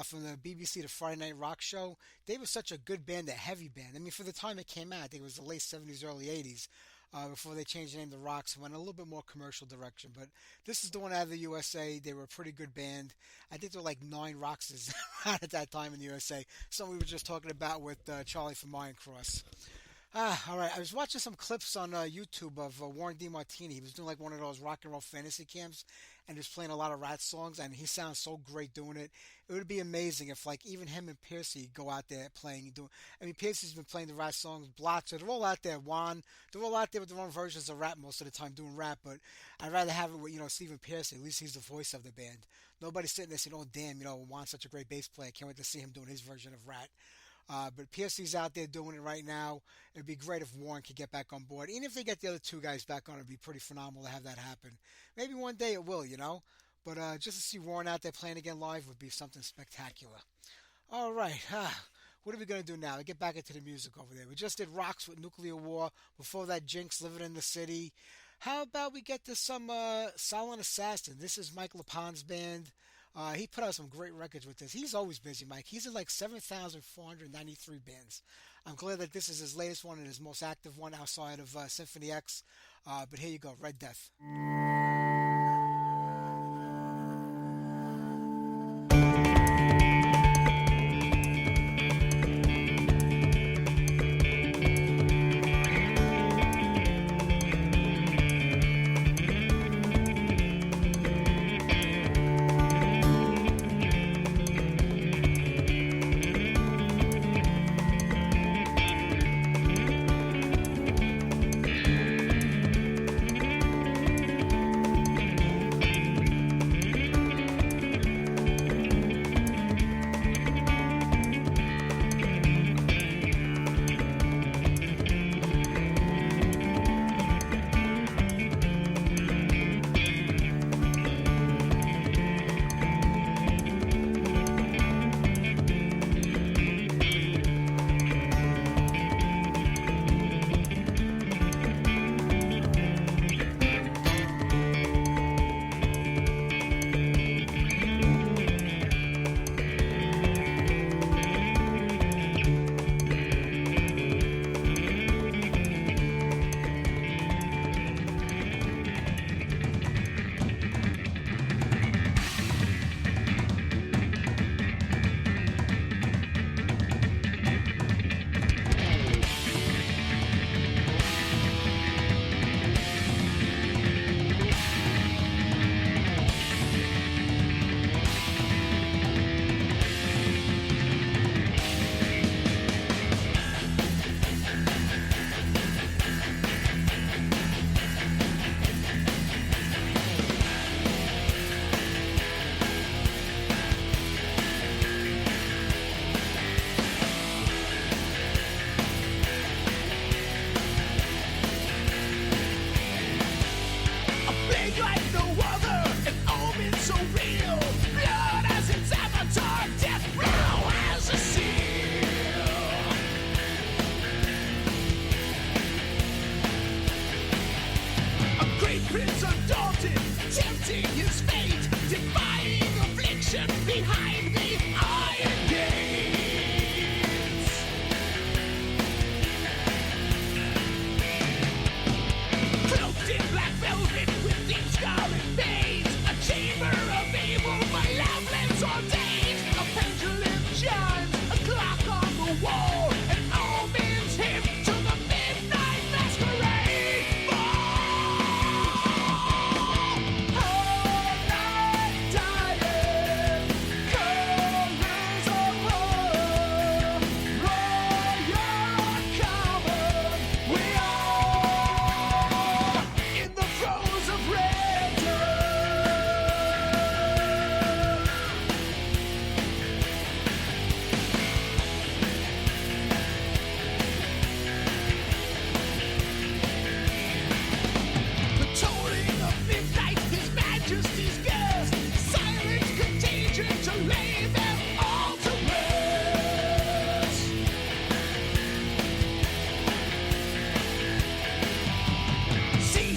from the BBC, the Friday Night Rock Show. They were such a good band, a heavy band. I mean, for the time it came out, I think it was the late 70s, early 80s, before they changed the name to Rocks and went a little bit more commercial direction. But this is the one out of the USA. They were a pretty good band. I think there were like 9 Rockses around at that time in the USA. Something we were just talking about with Charlie from Iron Cross. All right. I was watching some clips on YouTube of Warren DeMartini. He was doing like one of those rock and roll fantasy camps, and he was playing a lot of Rat songs, and he sounds so great doing it. It would be amazing if like even him and Piercy go out there playing and doing. I mean, Piercy's been playing the Rat songs, Blotzer. They're all out there. Juan, they're all out there with their own versions of rap most of the time doing rap. But I'd rather have it with Stephen Piercy. At least he's the voice of the band. Nobody's sitting there saying, "Oh damn, Juan's such a great bass player. Can't wait to see him doing his version of Rat." But PSC's out there doing it right now. It'd be great if Warren could get back on board. Even if they get the other 2 guys back on, it'd be pretty phenomenal to have that happen. Maybe one day it will. But just to see Warren out there playing again live would be something spectacular. All right. What are we going to do now? Get back into the music over there. We just did Rocks with Nuclear War. Before that, Jinx, Living in the City. How about we get to some Silent Assassin? This is Mike LePond's band. He put out some great records with this. He's always busy, Mike. He's in like 7,493 bands. I'm glad that this is his latest one and his most active one outside of Symphony X. But here you go, Red Death.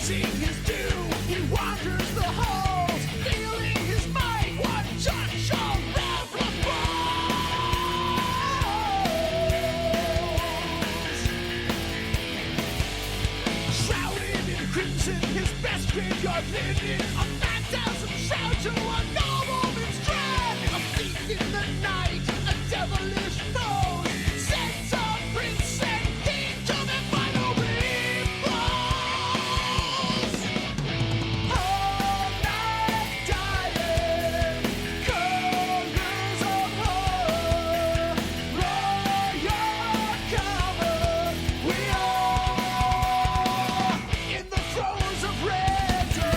chasing his due. He wanders the halls, feeling his might. One shot shall never falls. Shrouded in crimson, his best graveyard linen. A phantasm shroud to a nobleman's dread. A thief in the night, a devilish foe. Sends a prince and king to the final repose. All night dying, colors of horror. Royal cover, we are in the throes of red dirt.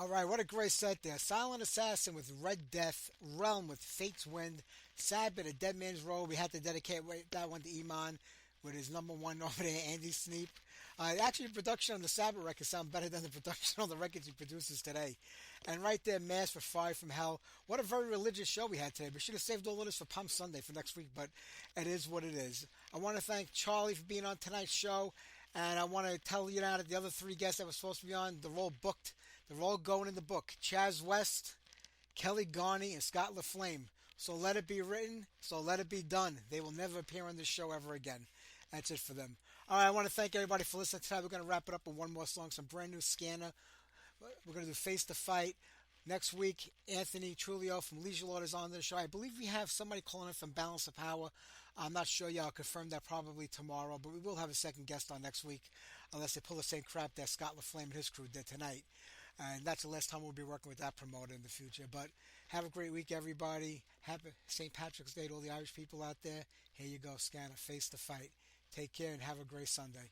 All right, what a great set there. Silent Assassin with Red Death, Realm with Fate's Wind, Sabbath, A Dead Man's Road. We had to dedicate that one to Iman with his number one over there, Andy Sneap. Actually, the production on the Sabbath record sound better than the production on the records he produces today. And right there, Mass for Fire from Hell. What a very religious show we had today. We should have saved all of this for Palm Sunday for next week, but it is what it is. I want to thank Charlie for being on tonight's show. And I want to tell you now that the other three guests that were supposed to be on, they're all booked. They're all going in the book. Chaz West, Kelly Garney, and Scott LaFlame. So let it be written, so let it be done. They will never appear on this show ever again. That's it for them. All right, I want to thank everybody for listening tonight. We're going to wrap it up with one more song, some brand new Scanner. We're going to do Face the Fight. Next week, Anthony Trulio from Leisure Lord is on the show. I believe we have somebody calling in from Balance of Power. I'm not sure yet. I'll confirm that probably tomorrow. But we will have a second guest on next week, unless they pull the same crap that Scott LaFlame and his crew did tonight. And that's the last time we'll be working with that promoter in the future. But have a great week, everybody. Happy St. Patrick's Day to all the Irish people out there. Here you go, Scanner. Face the Fight. Take care and have a great Sunday.